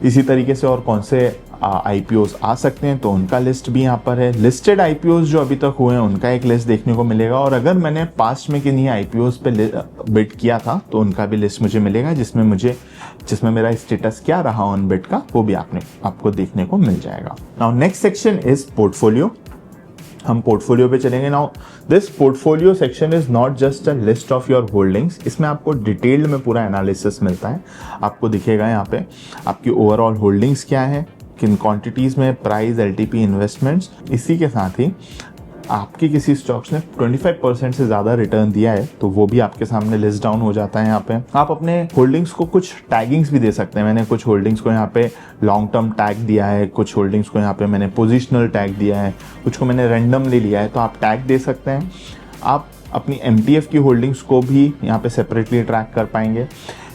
इसी तरीके से और कौन से IPOs आ सकते हैं तो उनका लिस्ट भी यहाँ पर है। लिस्टेड IPOs जो अभी तक हुए हैं उनका एक लिस्ट देखने को मिलेगा, और अगर मैंने पास्ट में किन्हीं IPOs पे बिड किया था तो उनका भी लिस्ट मुझे मिलेगा, जिसमें मेरा स्टेटस क्या रहा ऑन बिड का वो भी आपको देखने को मिल जाएगा। Now next section is portfolio. हम पोर्टफोलियो पे चलेंगे। Now this portfolio section is not just a list of your holdings, इसमें आपको डिटेल्ड में पूरा एनालिसिस मिलता है। आपको दिखेगा यहाँ पे आपकी ओवरऑल होल्डिंग्स क्या है, किन क्वांटिटीज में, प्राइस, एलटीपी, इन्वेस्टमेंट्स। इसी के साथ ही आपके किसी स्टॉक्स ने 25% से ज़्यादा रिटर्न दिया है तो वो भी आपके सामने लिस्ट डाउन हो जाता है। यहाँ पे आप अपने होल्डिंग्स को कुछ टैगिंग्स भी दे सकते हैं। मैंने कुछ होल्डिंग्स को यहाँ पे लॉन्ग टर्म टैग दिया है, कुछ होल्डिंग्स को यहाँ पे मैंने पोजिशनल टैग दिया है, कुछ को मैंने रैंडमली लिया है, तो आप टैग दे सकते हैं। आप अपनी MTF की होल्डिंग्स को भी यहाँ पे सेपरेटली ट्रैक कर पाएंगे।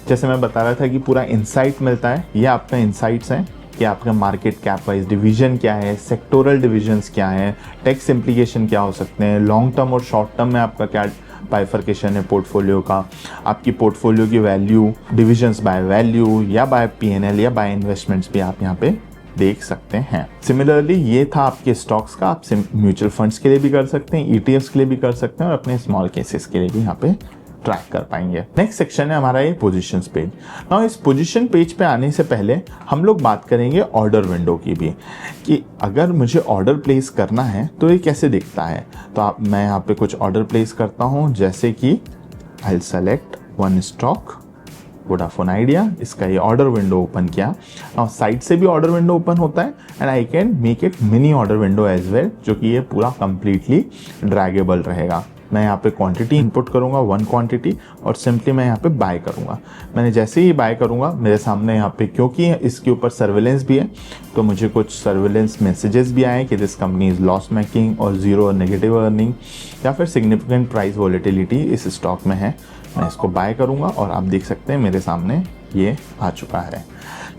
जैसे मैं बता रहा था कि पूरा इंसाइट मिलता है, ये आपका इंसाइट्स हैं कि आपका मार्केट कैप वाइज डिवीजन क्या है, सेक्टोरल डिविजन्स क्या है, टैक्स इम्प्लीकेशन क्या हो सकते हैं, लॉन्ग टर्म और शॉर्ट टर्म में आपका क्या बाइफर्केशन है पोर्टफोलियो का, आपकी पोर्टफोलियो की वैल्यू, डिविजन्स बाय वैल्यू या बाय PNL या बाय इन्वेस्टमेंट्स भी आप यहाँ पे देख सकते हैं। सिमिलरली ये था आपके स्टॉक्स का, आप म्यूचुअल फंड्स के लिए भी कर सकते हैं, ETFs के लिए भी कर सकते हैं, और अपने स्मॉल केसेस के लिए भी यहाँ पे ट्रैक कर पाएंगे। नेक्स्ट सेक्शन है हमारा ये पोजीशंस पेज। नाउ इस पोजीशन पेज पे आने से पहले हम लोग बात करेंगे ऑर्डर विंडो की भी, कि अगर मुझे ऑर्डर प्लेस करना है तो ये कैसे दिखता है। तो मैं यहाँ पे कुछ ऑर्डर प्लेस करता हूँ, जैसे कि I select one stock Vodafone idea, इसका ये ऑर्डर विंडो ओपन किया। और साइड से भी ऑर्डर विंडो ओपन होता है, and I can make it mini order window as well, जो कि ये पूरा कंप्लीटली ड्रैगेबल रहेगा। मैं यहाँ पे क्वांटिटी इनपुट करूँगा 1 क्वांटिटी, और सिंपली मैं यहाँ पे बाय करूँगा। मैंने जैसे ही बाय करूँगा मेरे सामने यहाँ पे, क्योंकि इसके ऊपर सर्विलेंस भी है, तो मुझे कुछ सर्विलेंस मैसेजेस भी आए कि this company is loss making और जीरो नेगेटिव अर्निंग, या फिर सिग्निफिकेंट प्राइस वॉलेटिलिटी इस स्टॉक में है। मैं इसको बाय करूँगा और आप देख सकते हैं मेरे सामने ये आ चुका है।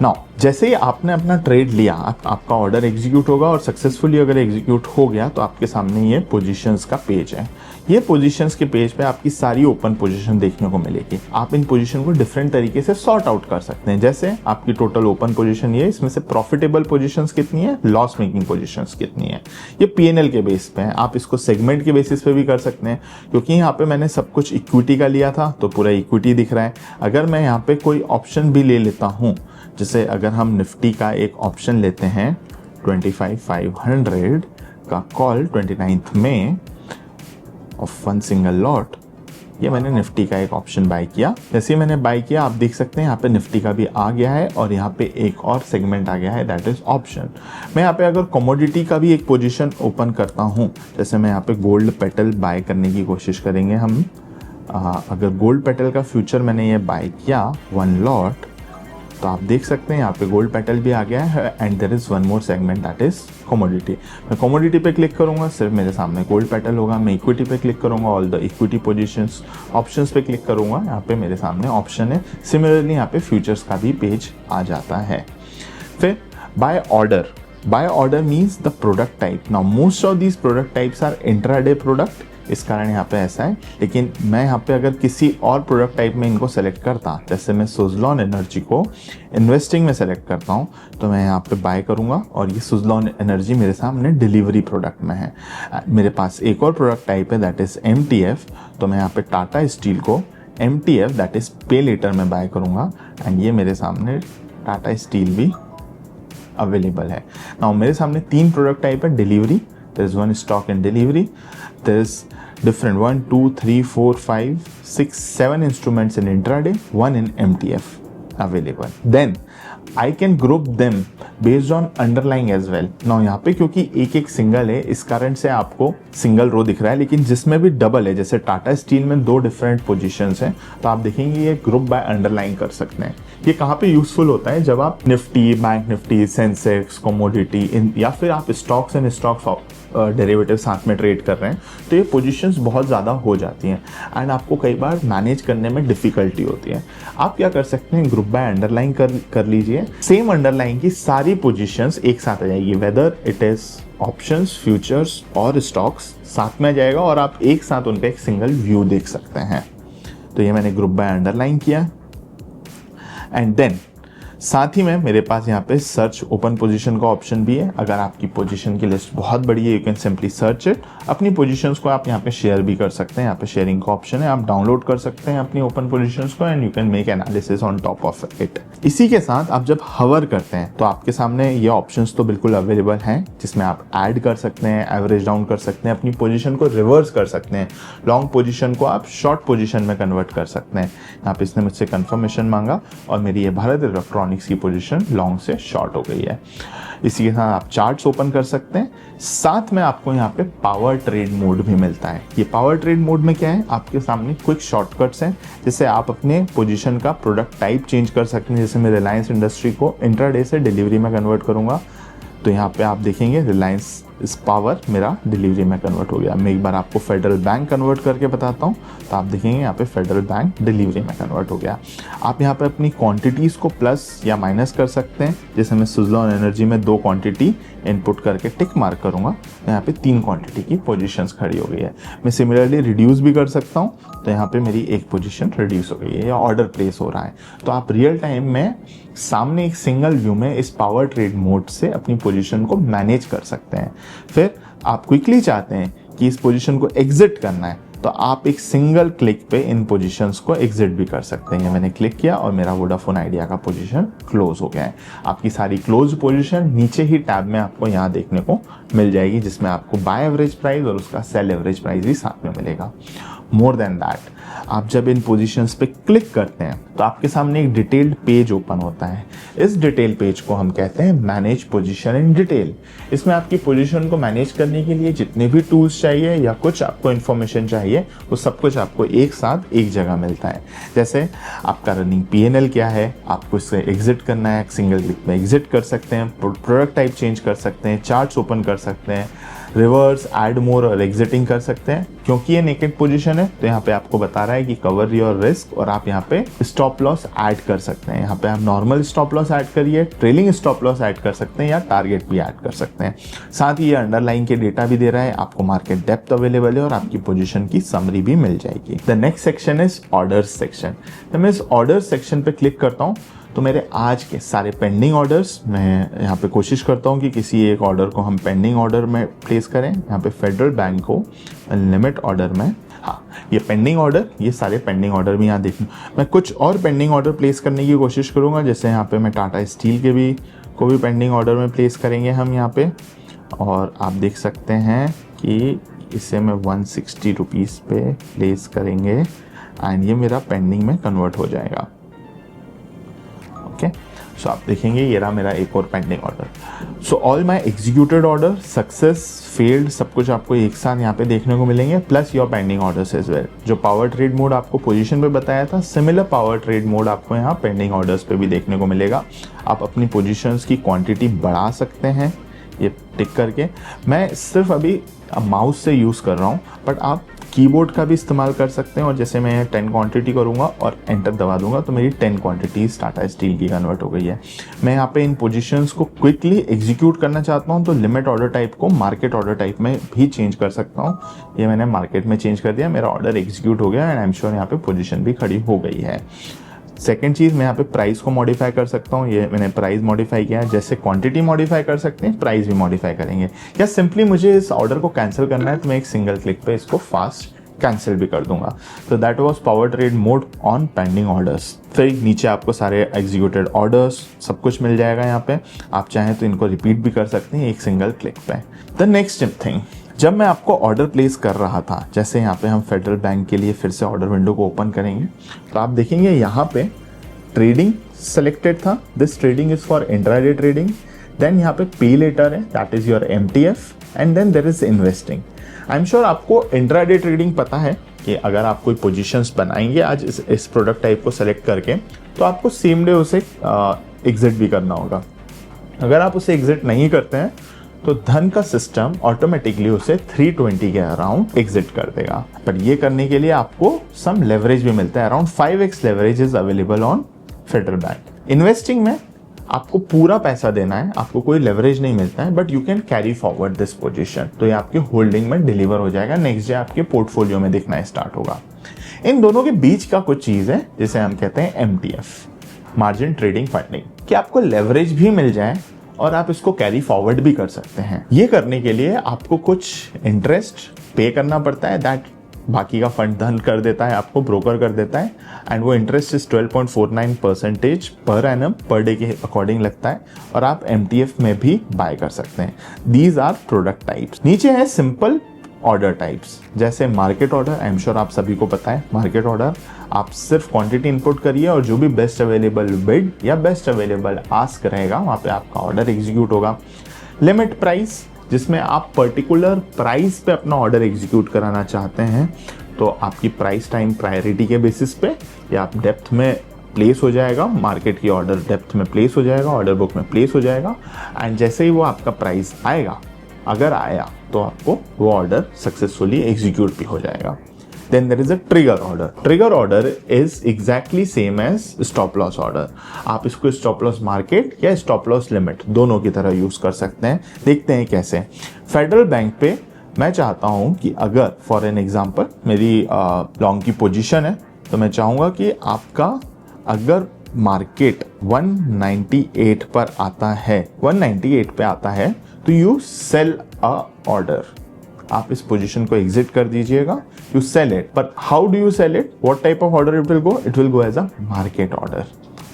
नाउ जैसे ही आपने अपना ट्रेड लिया, आपका ऑर्डर एग्जीक्यूट होगा, और सक्सेसफुली अगर एग्जीक्यूट हो गया तो आपके सामने ये पोजीशंस का पेज है। ये पोजीशंस के पेज पे आपकी सारी ओपन पोजीशन देखने को मिलेगी। आप इन पोजीशन को डिफरेंट तरीके से सॉर्ट आउट कर सकते हैं। जैसे आपकी टोटल ओपन पोजीशन ये, इसमें से प्रॉफिटेबल पोजीशंस कितनी है, लॉस मेकिंग पोजीशंस कितनी है, ये PNL के बेस पे है। आप इसको सेगमेंट के बेसिस पे भी कर सकते हैं, क्योंकि यहाँ पे मैंने सब कुछ इक्विटी का लिया था तो पूरा इक्विटी दिख रहा है। अगर मैं यहाँ पे कोई ऑप्शन भी ले लेता हूँ, जैसे अगर हम निफ्टी का एक ऑप्शन लेते हैं 25,500 का कॉल 29 मई ऑफ 1 सिंगल लॉट, ये मैंने निफ्टी का एक ऑप्शन बाय किया। जैसे ही मैंने बाय किया आप देख सकते हैं यहाँ पे निफ्टी का भी आ गया है, और यहाँ पे एक और सेगमेंट आ गया है, दैट इज ऑप्शन। मैं यहाँ पे अगर कमोडिटी का भी एक पोजीशन ओपन करता हूँ, जैसे मैं यहाँ पे गोल्ड पेटल बाय करने की कोशिश करेंगे हम। अगर गोल्ड पेटल का फ्यूचर मैंने ये बाय किया 1 लॉट, तो आप देख सकते हैं यहाँ पे गोल्ड पेटल भी आ गया है, and there is one more segment that is commodity. मैं कमोडिटी पे क्लिक करूंगा, सिर्फ मेरे सामने गोल्ड पेटल होगा। मैं इक्विटी पे क्लिक करूंगा, all the equity positions. Options पे क्लिक करूंगा, यहाँ पे मेरे सामने ऑप्शन है। सिमिलरली यहाँ पे फ्यूचर्स का भी पेज आ जाता है। फिर buy order means the product type. Now most of these product types are intraday product, इस कारण यहाँ पे ऐसा है। लेकिन मैं यहाँ पे अगर किसी और प्रोडक्ट टाइप में इनको सेलेक्ट करता, जैसे मैं सुज़लॉन एनर्जी को इन्वेस्टिंग में सेलेक्ट करता हूँ, तो मैं यहाँ पे बाय करूँगा, और ये सुज़लॉन एनर्जी मेरे सामने डिलीवरी प्रोडक्ट में है। मेरे पास एक और प्रोडक्ट टाइप है दैट इज़ MTF, तो मैं यहाँ पे टाटा स्टील को MTF दैट इज़ पे लेटर में बाय करूँगा, एंड ये मेरे सामने टाटा स्टील भी अवेलेबल है। नाउ मेरे सामने 3 प्रोडक्ट टाइप है delivery, there is one stock in delivery, there is different 1 2 3 4 5 6 7 instruments in intraday, 1 in MTF। available. Then I can group them based on underlying as well. Now यहाँ पे क्योंकि एक एक single है, इस कारण से आपको सिंगल रो दिख रहा है, लेकिन जिसमें भी डबल है, जैसे टाटा स्टील में 2 डिफरेंट पोजीशंस हैं, तो आप देखेंगे ये ग्रुप बाय अंडरलाइन कर सकते हैं. ये कहाँ पे यूजफुल होता है? जब आप Nifty, bank Nifty, Sensex, commodity या फिर आप स्टॉक्स एंड स्टॉक्स डेरिवेटिव साथ में ट्रेड कर रहे हैं, तो ये पोजीशंस बहुत ज़्यादा हो जाती हैं एंड आपको कई बार मैनेज करने में डिफिकल्टी होती है. आप क्या कर सकते हैं, ग्रुप बाय अंडरलाइन कर लीजिए. सेम अंडरलाइन की सारी पोजीशंस एक साथ आ जाएगी, whether it is options, futures और स्टॉक्स साथ में आ जाएगा और आप एक साथ उनका एक सिंगल व्यू देख सकते हैं. तो ये मैंने ग्रुप बाय अंडरलाइन किया. एंड देन साथ ही में मेरे पास यहाँ पे सर्च ओपन पोजीशन का ऑप्शन भी है. अगर आपकी पोजीशन की लिस्ट बहुत बड़ी है, you can simply search it. अपनी पोजीशंस को आप यहाँ पे शेयर भी कर सकते हैं. यहाँ पे शेयरिंग का ऑप्शन है, आप डाउनलोड कर सकते हैं अपनी ओपन पोजीशंस को and you can make analysis on top of it. इसी के साथ आप जब हवर करते हैं तो आपके सामने ये ऑप्शंस तो बिल्कुल अवेलेबल हैं, जिसमें आप ऐड कर सकते हैं, एवरेज डाउन कर सकते हैं, अपनी पोजीशन को रिवर्स कर सकते हैं, लॉन्ग पोजीशन को आप शॉर्ट पोजीशन में कन्वर्ट कर सकते हैं. यहाँ पे इसने मुझसे कंफर्मेशन मांगा और मेरी ये भारत इलेक्ट्रॉनिक्स की पोजीशन लॉन्ग से शॉर्ट हो गई है. इसी के साथ आप चार्ट्स ओपन कर सकते हैं. साथ में आपको यहाँ पे पावर ट्रेड मोड भी मिलता है. ये पावर ट्रेड मोड में क्या है, आपके सामने क्विक शॉर्टकट्स हैं, जिससे आप अपने पोजीशन का प्रोडक्ट टाइप चेंज कर सकते हैं. जैसे मैं रिलायंस इंडस्ट्री को इंट्राडे से डिलीवरी में कन्वर्ट करूंगा, तो यहाँ पे आप देखेंगे रिलायंस इस पावर मेरा डिलीवरी में कन्वर्ट हो गया. मैं एक बार आपको फेडरल बैंक कन्वर्ट करके बताता हूँ, तो आप देखेंगे यहाँ पे फेडरल बैंक डिलीवरी में कन्वर्ट हो गया. आप यहाँ पे अपनी क्वांटिटीज़ को प्लस या माइनस कर सकते हैं. जैसे मैं सुज़लॉन एनर्जी में 2 क्वांटिटी इनपुट करके टिक मार्क करूँगा, यहाँ पे 3 क्वांटिटी की पोजीशंस खड़ी हो गई है. मैं सिमिलरली रिड्यूस भी कर सकता हूँ, तो यहाँ पे मेरी एक पोजीशन रिड्यूस हो गई है या ऑर्डर प्लेस हो रहा है. तो आप रियल टाइम में सामने एक सिंगल व्यू में इस पावर ट्रेड मोड से अपनी पोजीशन को मैनेज कर सकते हैं. फिर आप क्विकली चाहते हैं कि इस पोजीशन को एग्जिट करना है, तो आप एक सिंगल क्लिक पे इन पोजीशंस को एग्जिट भी कर सकते हैं. ये मैंने क्लिक किया और मेरा वोडाफोन आइडिया का पोजीशन क्लोज हो गया है. आपकी सारी क्लोज पोजीशन नीचे ही टैब में आपको यहाँ देखने को मिल जाएगी, जिसमें आपको बाय एवरेज प्राइस और उसका सेल एवरेज प्राइस भी साथ में मिलेगा. मोर देन दैट, आप जब इन पोजीशंस पे क्लिक करते हैं तो आपके सामने एक डिटेल्ड पेज ओपन होता है. इस डिटेल पेज को हम कहते हैं मैनेज पोजीशन इन डिटेल. इसमें आपकी पोजीशन को मैनेज करने के लिए जितने भी टूल्स चाहिए या कुछ आपको इन्फॉर्मेशन चाहिए, वो सब कुछ आपको एक साथ एक जगह मिलता है. जैसे आपका रनिंग P&L क्या है, आपको इससे एग्जिट करना है, सिंगल क्लिक में एग्जिट कर सकते हैं, प्रोडक्ट टाइप चेंज कर सकते हैं, चार्ट्स ओपन कर सकते हैं, रिवर्स, ऐड मोर और एग्जिटिंग कर सकते हैं. क्योंकि ये नेकेड पोजीशन है, तो यहाँ पे आपको बता रहा है कि कवर योर रिस्क, और आप यहाँ पे स्टॉप लॉस ऐड कर सकते हैं. यहाँ पे आप नॉर्मल स्टॉप लॉस ऐड करिए, ट्रेलिंग स्टॉप लॉस ऐड कर सकते हैं या टारगेट भी ऐड कर सकते हैं. साथ ही ये अंडरलाइन के डेटा भी दे रहा है, आपको मार्केट डेप्थ अवेलेबल है और आपकी पोजीशन की समरी भी मिल जाएगी. The next section is orders section. जब मैं इस ऑर्डर्स सेक्शन पे क्लिक करता हूँ तो मेरे आज के सारे पेंडिंग ऑर्डर्स, मैं यहाँ पे कोशिश करता हूँ कि किसी एक ऑर्डर को हम पेंडिंग ऑर्डर में प्लेस करें. यहाँ पे फेडरल बैंक को लिमिट ऑर्डर में, हाँ ये पेंडिंग ऑर्डर, ये सारे पेंडिंग ऑर्डर भी यहाँ देखूँ. मैं कुछ और पेंडिंग ऑर्डर प्लेस करने की कोशिश करूँगा. जैसे यहाँ पे मैं टाटा स्टील के को भी पेंडिंग ऑर्डर में प्लेस करेंगे हम यहाँ पे, और आप देख सकते हैं कि इसे मैं 160 रुपीज़ पे प्लेस करेंगे एंड ये मेरा पेंडिंग में कन्वर्ट हो जाएगा. ओके, सो आप देखेंगे ये रहा मेरा एक और pending order. So all my executed order, success, failed, सब कुछ आपको एक साथ यहाँ पे देखने को मिलेंगे, plus your pending orders as well. जो पावर ट्रेड मोड आपको पोजीशन पे बताया था, सिमिलर पावर ट्रेड मोड आपको यहाँ पेंडिंग ऑर्डर्स पे भी देखने को मिलेगा. आप अपनी पोजीशंस की क्वांटिटी बढ़ा सकते हैं ये टिक करके. मैं सिर्फ अभी माउस से यूज़ कर रहा हूँ, बट आप कीबोर्ड का भी इस्तेमाल कर सकते हैं. और जैसे मैं 10 क्वांटिटी करूंगा और एंटर दबा दूंगा तो मेरी 10 क्वांटिटीज टाटा स्टील की कन्वर्ट हो गई है. मैं यहाँ पे इन पोजीशंस को क्विकली एग्जीक्यूट करना चाहता हूँ, तो लिमिट ऑर्डर टाइप को मार्केट ऑर्डर टाइप में भी चेंज कर सकता हूँ. ये मैंने मार्केट में चेंज कर दिया, मेरा ऑर्डर एग्जीक्यूट हो गया एंड आई एम श्योर यहाँ पे पोजीशन भी खड़ी हो गई है. सेकेंड चीज़, मैं यहाँ पे प्राइस को मॉडिफाई कर सकता हूँ. ये मैंने प्राइस मॉडिफाई किया है. जैसे क्वांटिटी मॉडिफाई कर सकते हैं, प्राइस भी मॉडिफाई करेंगे. या सिंपली मुझे इस ऑर्डर को कैंसिल करना है तो मैं एक सिंगल क्लिक पे इसको फास्ट कैंसिल भी कर दूंगा. तो that was power trade mode on pending orders. फिर नीचे आपको सारे एग्जीक्यूटेड ऑर्डर्स सब कुछ मिल जाएगा. यहाँ पे आप चाहें तो इनको रिपीट भी कर सकते हैं एक सिंगल क्लिक पे. द नेक्स्ट थिंग, जब मैं आपको ऑर्डर प्लेस कर रहा था, जैसे यहाँ पे हम फेडरल बैंक के लिए फिर से ऑर्डर विंडो को ओपन करेंगे, तो आप देखेंगे यहाँ पे ट्रेडिंग सेलेक्टेड था, this trading is for intraday trading. Then यहाँ पे पे लेटर है, that is your MTF and then there is investing. I am sure आपको इंट्राडे ट्रेडिंग पता है कि अगर आप कोई पोजीशंस बनाएंगे आज इस प्रोडक्ट टाइप को सेलेक्ट करके तो आपको सेम डे उसे एग्जिट भी करना होगा। अगर आप उसे एग्जिट नहीं करते हैं तो धन का सिस्टम ऑटोमेटिकली उसे 320 के अराउंड एग्जिट कर देगा। पर ये करने के लिए आपको सम लेवरेज भी मिलता है, around 5x leverage is available on federal bank. Investing में आपको पूरा पैसा देना है, आपको कोई लेवरेज नहीं मिलता है, but you can carry forward this position, तो ये आपके होल्डिंग में डिलीवर हो जाएगा, नेक्स्ट डे आपके पोर्टफोलियो में दिखना स्टार्ट होगा। इन दोनों के बीच का कुछ चीज है जिसे हम कहते हैं MTF, मार्जिन ट्रेडिंग फंडिंग, कि आपको लेवरेज भी मिल जाए और आप इसको कैरी फॉरवर्ड भी कर सकते हैं। ये करने के लिए आपको कुछ इंटरेस्ट पे करना पड़ता है, दैट बाकी का फंड धन कर देता है, आपको ब्रोकर कर देता है, एंड वो interest is 12.49% per annum per day के अकॉर्डिंग लगता है, और आप MTF में भी बाय कर सकते हैं। These are product types. नीचे है सिंपल ऑर्डर टाइप्स, जैसे market order. I am sure आप सभी को पता है मार्केट ऑर्डर, आप सिर्फ क्वांटिटी इनपुट करिए और जो भी बेस्ट अवेलेबल बिड या बेस्ट अवेलेबल आस्क रहेगा वहां पे आपका ऑर्डर एग्जीक्यूट होगा। लिमिट प्राइस, जिसमें आप पर्टिकुलर प्राइस पे अपना ऑर्डर एग्जीक्यूट कराना चाहते हैं, तो आपकी प्राइस टाइम प्रायोरिटी के बेसिस पे या आप डेप्थ में प्लेस हो जाएगा, मार्केट की ऑर्डर डेप्थ में प्लेस हो जाएगा, ऑर्डर बुक में प्लेस हो जाएगा, एंड जैसे ही वो आपका प्राइस आएगा, अगर आया तो आपको वो ऑर्डर सक्सेसफुली एग्जीक्यूट भी हो जाएगा। Then there is a trigger order. Trigger order is exactly same as stop loss order. आप इसको stop loss market या stop loss limit दोनों की तरह यूज कर सकते हैं। देखते हैं कैसे। फेडरल बैंक पे मैं चाहता हूं कि अगर फॉर एन एग्जांपल मेरी लॉन्ग की पोजीशन है, तो मैं चाहूंगा कि आपका अगर मार्केट 198 पर आता है, 198 पे आता है, तो यू सेल अ ऑर्डर, आप इस पोजीशन को एग्जिट कर दीजिएगा, you sell it. But how do you sell it, what type of order it will go as a market order.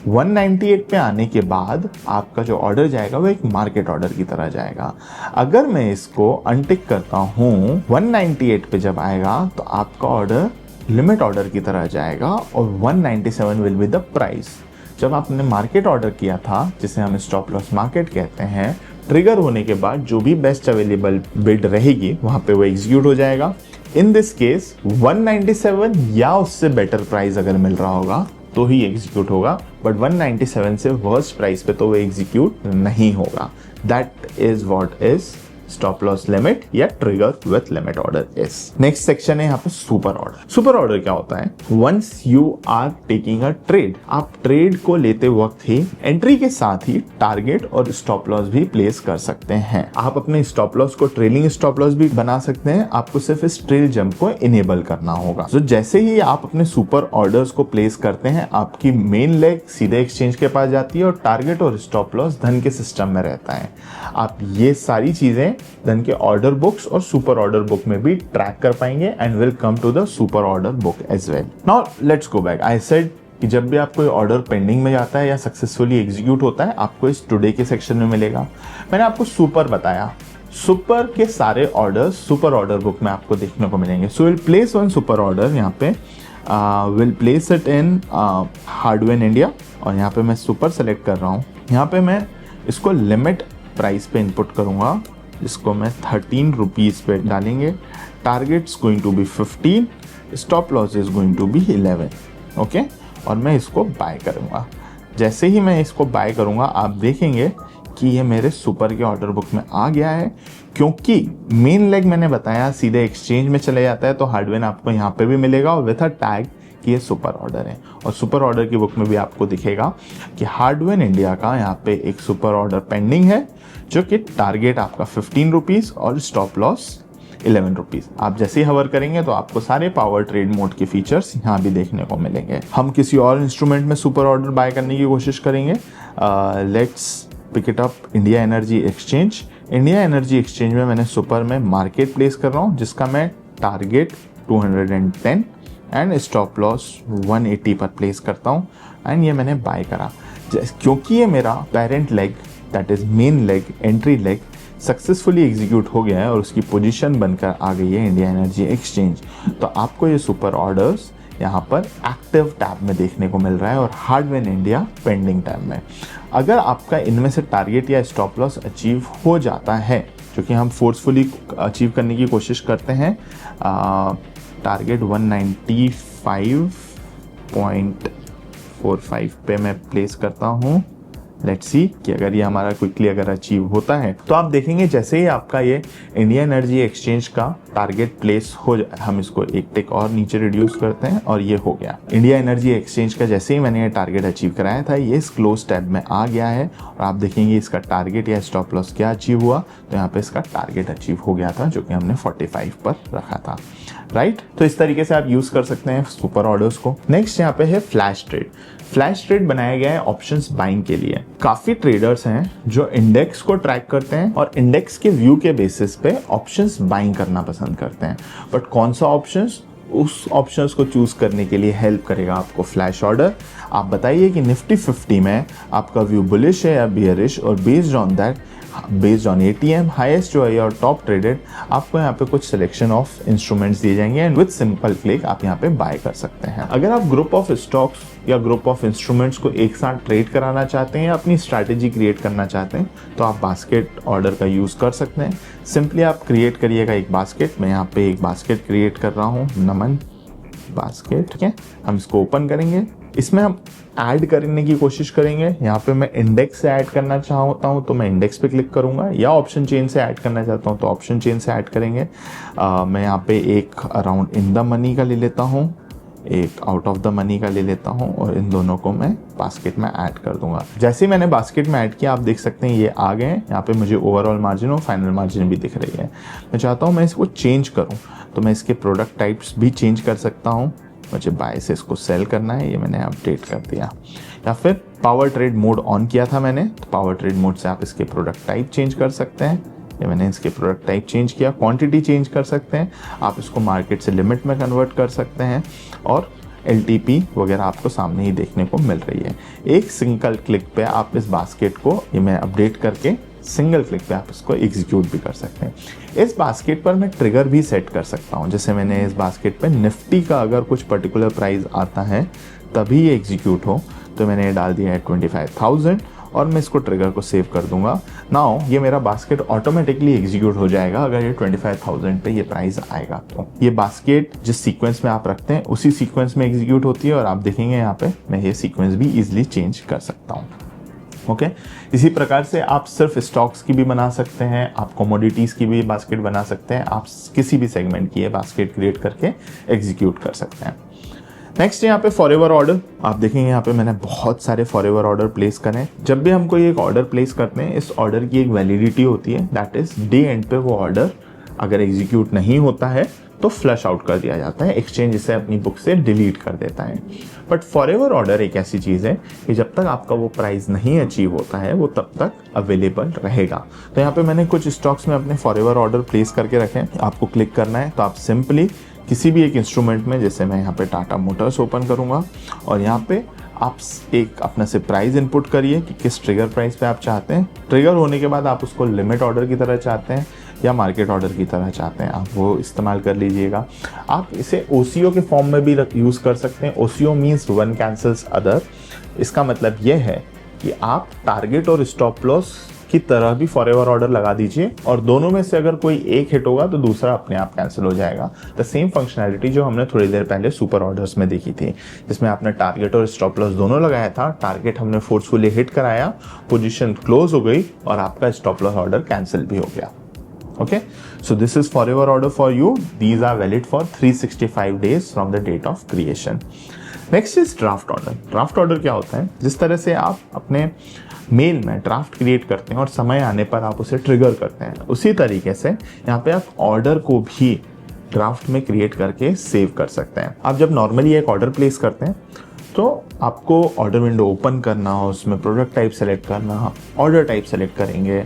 198 पे आने के बाद आपका जो ऑर्डर जाएगा वो एक मार्केट ऑर्डर की तरह जाएगा। अगर मैं इसको अनटिक करता हूं, 198 पे जब आएगा तो आपका ऑर्डर लिमिट ऑर्डर की तरह जाएगा और 197 विल बी द प्राइस। जब आपने मार्केट ऑर्डर किया था, जिसे हम स्टॉप लॉस मार्केट कहते हैं, ट्रिगर होने के बाद जो भी बेस्ट अवेलेबल बिड रहेगी वहां पे वो एग्जीक्यूट हो जाएगा। इन दिस केस 197 या उससे बेटर प्राइस अगर मिल रहा होगा तो ही एग्जीक्यूट होगा, बट 197 से वर्स्ट प्राइस पे तो वो एग्जीक्यूट नहीं होगा। That is what is stop loss limit या trigger with limit order is. Next section है यहाँ पे सुपर ऑर्डर। सुपर ऑर्डर क्या होता है? Once you are taking a trade, आप ट्रेड को लेते वक्त ही एंट्री के साथ ही टारगेट और स्टॉप लॉस भी प्लेस कर सकते हैं। आप अपने स्टॉप लॉस को ट्रेलिंग स्टॉप लॉस भी बना सकते हैं, आपको सिर्फ इस ट्रेल जंप को इनेबल करना होगा। तो जैसे ही आप अपने सुपर ऑर्डर्स को प्लेस करते हैं, आपकी मेन लेग सीधे एक्सचेंज के पास जाती है और टारगेट और स्टॉप लॉस धन के सिस्टम में रहता है। आप ये सारी चीजें धन के ऑर्डर बुक्स और सुपर ऑर्डर बुक में भी ट्रैक कर पाएंगे and will come to the super order book as well. Now let's go back. I said कि जब भी आप कोई ऑर्डर पेंडिंग में जाता है या सक्सेसफुली एग्जीक्यूट होता है, आपको इस टुडे के सेक्शन में मिलेगा। मैंने आपको सुपर बताया, सुपर के सारे ऑर्डर्स सुपर ऑर्डर बुक में आपको देखने को मिलेंगे। So will place one super order, यहाँ पे will place it in hardware India, और यहाँ पे मैं सुपर सेलेक्ट कर रहा हूँ। यहाँ पे मैं इसको लिमिट प्राइस पे इनपुट करूँगा, इसको मैं 13 रुपीज़ पे डालेंगे। Targets going to be 15, stop loss is going to be 11, okay. और मैं इसको बाय करूँगा। जैसे ही मैं इसको बाय करूँगा, आप देखेंगे कि ये मेरे सुपर के ऑर्डर बुक में आ गया है, क्योंकि मेन लेग मैंने बताया सीधे एक्सचेंज में चले जाता है, तो हार्डवेयर आपको यहाँ पे भी मिलेगा और विथ अ टैग कि ये सुपर ऑर्डर है। और सुपर ऑर्डर की बुक में भी आपको दिखेगा कि हार्डवेयर इंडिया का यहाँ पे एक सुपर ऑर्डर पेंडिंग है, जो कि टारगेट आपका 15 रुपीज़ और स्टॉप लॉस 11 रुपीज़। आप जैसे ही हवर करेंगे तो आपको सारे पावर ट्रेड मोड के फीचर्स यहाँ भी देखने को मिलेंगे। हम किसी और इंस्ट्रूमेंट में सुपर ऑर्डर बाय करने की कोशिश करेंगे। Let's pick it up India energy exchange. India energy exchange में मैंने सुपर में मार्केट प्लेस कर रहा हूँ, जिसका मैं टारगेट 210 एंड स्टॉप लॉस 180 पर प्लेस करता हूँ, एंड ये मैंने बाय करा। क्योंकि ये मेरा parent leg, that is main leg, entry leg successfully execute हो गया है और उसकी पोजीशन बनकर आ गई है इंडिया एनर्जी एक्सचेंज, तो आपको ये सुपर ऑर्डर्स यहाँ पर एक्टिव टैब में देखने को मिल रहा है और हार्डवेयर इंडिया पेंडिंग टैब में। अगर आपका इनमें से टारगेट या स्टॉप लॉस अचीव हो जाता है, जो कि हम फोर्सफुली अचीव करने की कोशिश करते हैं, टारगेट 195.45 पे मैं प्लेस करता हूँ। लेट्स सी कि अगर ये हमारा क्विकली अगर अचीव होता है तो आप देखेंगे जैसे ही आपका ये इंडिया एनर्जी एक्सचेंज का टारगेट प्लेस हो जाए, हम इसको एक टिक और नीचे रिड्यूस करते हैं और ये हो गया। इंडिया एनर्जी एक्सचेंज का जैसे ही मैंने ये टारगेट अचीव कराया था, ये इस क्लोज टैब में आ गया है और आप देखेंगे इसका टारगेट या स्टॉप लॉस क्या अचीव हुआ, तो यहाँ पे इसका टारगेट अचीव हो गया था जो कि हमने 45 पर रखा था, राइट। तो इस तरीके से आप यूज कर सकते हैं सुपर ऑर्डर्स को। नेक्स्ट यहाँ पे है फ्लैश ट्रेड। फ्लैश ट्रेड बनाया गया है ऑप्शंस बाइंग के लिए। काफी ट्रेडर्स हैं जो इंडेक्स को ट्रैक करते हैं और इंडेक्स के व्यू के बेसिस पे ऑप्शंस बाइंग करना पसंद करते हैं, बट कौन सा ऑप्शंस, उस ऑप्शंस को चूज करने के लिए हेल्प करेगा आपको फ्लैश ऑर्डर। आप बताइए कि निफ्टी 50 में आपका व्यू बुलिश है या बियरिश, और based on that, based on ATM highest जो है और टॉप ट्रेडेड, आपको यहाँ पे कुछ सिलेक्शन ऑफ इंस्ट्रूमेंट्स दिए जाएंगे एंड विद सिंपल क्लिक आप यहाँ पे बाय कर सकते हैं। अगर आप ग्रुप ऑफ स्टॉक्स या ग्रुप ऑफ इंस्ट्रूमेंट्स को एक साथ ट्रेड कराना चाहते हैं या अपनी स्ट्रैटेजी क्रिएट करना चाहते हैं तो आप बास्केट ऑर्डर का यूज कर सकते हैं। सिंपली आप क्रिएट करिएगा एक बास्केट। मैं यहाँ पे एक बास्केट क्रिएट कर रहा हूँ, नमन बास्केट, ठीक है। हम इसको ओपन करेंगे, इसमें हम ऐड करने की कोशिश करेंगे। यहाँ पे मैं इंडेक्स से ऐड करना चाहता हूँ तो मैं इंडेक्स पे क्लिक करूंगा, या ऑप्शन चेन से ऐड करना चाहता हूँ तो ऑप्शन चेन से ऐड करेंगे। मैं यहाँ पे एक अराउंड इन द मनी का ले लेता हूँ, एक आउट ऑफ द मनी का ले लेता हूँ और इन दोनों को मैं बास्केट में ऐड कर दूंगा। जैसे ही मैंने बास्केट में ऐड किया आप देख सकते हैं ये आ गए हैं। यहाँ पे मुझे ओवरऑल मार्जिन और फाइनल मार्जिन भी दिख रही है। मैं चाहता हूँ मैं इसको चेंज करूँ तो मैं इसके प्रोडक्ट टाइप्स भी चेंज कर सकता हूँ। मुझे बाय से इसको सेल करना है, ये मैंने अपडेट कर दिया। या फिर पावर ट्रेड मोड ऑन किया था मैंने, तो पावर ट्रेड मोड से आप इसके प्रोडक्ट टाइप चेंज कर सकते हैं। ये मैंने इसके प्रोडक्ट टाइप चेंज किया। क्वांटिटी चेंज कर सकते हैं आप, इसको मार्केट से लिमिट में कन्वर्ट कर सकते हैं और LTP वगैरह आपको सामने ही देखने को मिल रही है। एक सिंगल क्लिक पे आप इस बास्केट को, ये मैं अपडेट करके सिंगल क्लिक पे आप इसको एग्जीक्यूट भी कर सकते हैं। इस बास्केट पर मैं ट्रिगर भी सेट कर सकता हूं। जैसे मैंने इस बास्केट पे निफ्टी का अगर कुछ पर्टिकुलर प्राइस आता है तभी ये एग्जीक्यूट हो, तो मैंने ये डाल दिया है 25,000 और मैं इसको ट्रिगर को सेव कर दूंगा। नाउ ये मेरा बास्केट ऑटोमेटिकली एग्जीक्यूट हो जाएगा अगर ये 25,000 पे ये प्राइस आएगा। तो ये बास्केट जिस सीक्वेंस में आप रखते हैं उसी सीक्वेंस में एग्जीक्यूट होती है और आप देखेंगे यहाँ पे मैं ये सीक्वेंस भी इजिली चेंज कर सकता हूँ। ओके इसी प्रकार से आप सिर्फ स्टॉक्स की भी बना सकते हैं, आप कमोडिटीज़ की भी बास्केट बना सकते हैं, आप किसी भी सेगमेंट की ये बास्केट क्रिएट करके एग्जीक्यूट कर सकते हैं। नेक्स्ट यहाँ पे फॉरएवर ऑर्डर, आप देखेंगे यहाँ पे मैंने बहुत सारे फॉरएवर ऑर्डर प्लेस करें। जब भी हम कोई एक ऑर्डर प्लेस करते हैं इस ऑर्डर की एक वैलिडिटी होती है, दैट इज डे एंड पे वो ऑर्डर अगर एग्जीक्यूट नहीं होता है तो फ्लश आउट कर दिया जाता है, एक्सचेंज इसे अपनी बुक से डिलीट कर देता है। बट फॉरएवर ऑर्डर एक ऐसी चीज़ है कि जब तक आपका वो प्राइस नहीं अचीव होता है वो तब तक अवेलेबल रहेगा। तो यहाँ पे मैंने कुछ स्टॉक्स में अपने फॉरएवर ऑर्डर प्लेस करके रखे हैं। आपको क्लिक करना है तो आप सिंपली किसी भी एक इंस्ट्रूमेंट में, जैसे मैं यहाँ पे टाटा मोटर्स ओपन करूँगा और यहाँ पे आप एक अपना से प्राइस इनपुट करिए कि किस ट्रिगर प्राइस पे आप चाहते हैं। ट्रिगर होने के बाद आप उसको लिमिट ऑर्डर की तरह चाहते हैं या मार्केट ऑर्डर की तरह चाहते हैं, आप वो इस्तेमाल कर लीजिएगा। आप इसे OCO के फॉर्म में भी यूज़ कर सकते हैं। OCO means one cancels other. इसका मतलब यह है कि आप टारगेट और स्टॉप लॉस की तरह भी फॉरएवर ऑर्डर लगा दीजिए और दोनों में से अगर कोई एक हिट होगा तो दूसरा अपने आप कैंसिल हो जाएगा। द सेम फंक्शनैलिटी जो हमने थोड़ी देर पहले सुपर ऑर्डर्स में देखी थी, जिसमें आपने टारगेट और स्टॉप लॉस दोनों लगाया था। टारगेट हमने फोर्सफुली हिट कराया, पोजीशन क्लोज हो गई और आपका स्टॉप लॉस ऑर्डर कैंसिल भी हो गया। Okay, so this is forever order for you. These are valid for 365 days from the date of creation. Next is draft order. Draft order क्या होता है? जिस तरह से आप अपने मेल में ड्राफ्ट क्रिएट करते हैं और समय आने पर आप उसे ट्रिगर करते हैं, उसी तरीके से यहाँ पे आप ऑर्डर को भी ड्राफ्ट में क्रिएट करके सेव कर सकते हैं। आप जब नॉर्मली एक ऑर्डर प्लेस करते हैं तो आपको ऑर्डर विंडो ओपन करना हो, उसमें प्रोडक्ट टाइप सेलेक्ट करना, ऑर्डर टाइप सेलेक्ट करेंगे,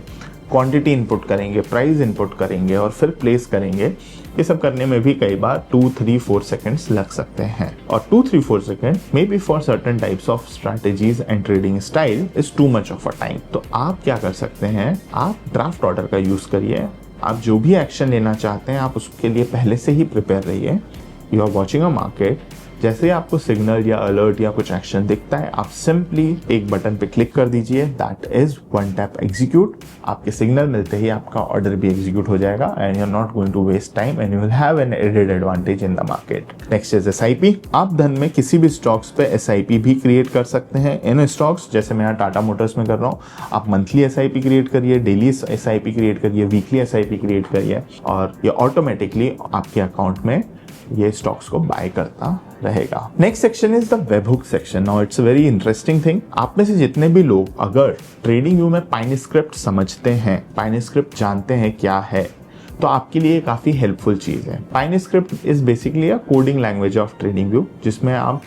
क्वांटिटी इनपुट करेंगे, प्राइस इनपुट करेंगे और फिर प्लेस करेंगे। ये सब करने में भी कई बार 2-3-4 सेकंड्स लग सकते हैं और 2-3-4 second may be for certain types of strategies and trading style is too much of a time. तो आप क्या कर सकते हैं, आप ड्राफ्ट ऑर्डर का यूज करिए। आप जो भी एक्शन लेना चाहते हैं आप उसके लिए पहले से ही प्रिपेयर रहिए। You are watching a market, जैसे ही आपको सिग्नल या अलर्ट या कुछ एक्शन दिखता है, आप सिंपली एक बटन पे क्लिक कर दीजिए, that is one tap execute. आपके सिग्नल मिलते ही आपका ऑर्डर भी एग्जीक्यूट हो जाएगा and you are not going to waste time and you will have an added advantage in the market. Next is SIP। आप धन में किसी भी स्टॉक्स पे SIP भी क्रिएट कर सकते हैं। इन स्टॉक्स जैसे मैं यहाँ टाटा मोटर्स में कर रहा हूँ, आप मंथली SIP क्रिएट करिए, डेली SIP क्रिएट करिए, वीकली SIP क्रिएट करिए और ये ऑटोमेटिकली आपके अकाउंट में ये स्टॉक्स को बाय करता रहेगा। Next section is the webhook section. Now it's a very interesting thing. आप में से जितने भी लोग अगर ट्रेडिंग व्यू में पाइनस्क्रिप्ट समझते हैं, पाइनस्क्रिप्ट जानते हैं क्या है, तो आपके लिए काफी हेल्पफुल चीज है। Pine Script is basically a coding language of trading view, जिसमें आप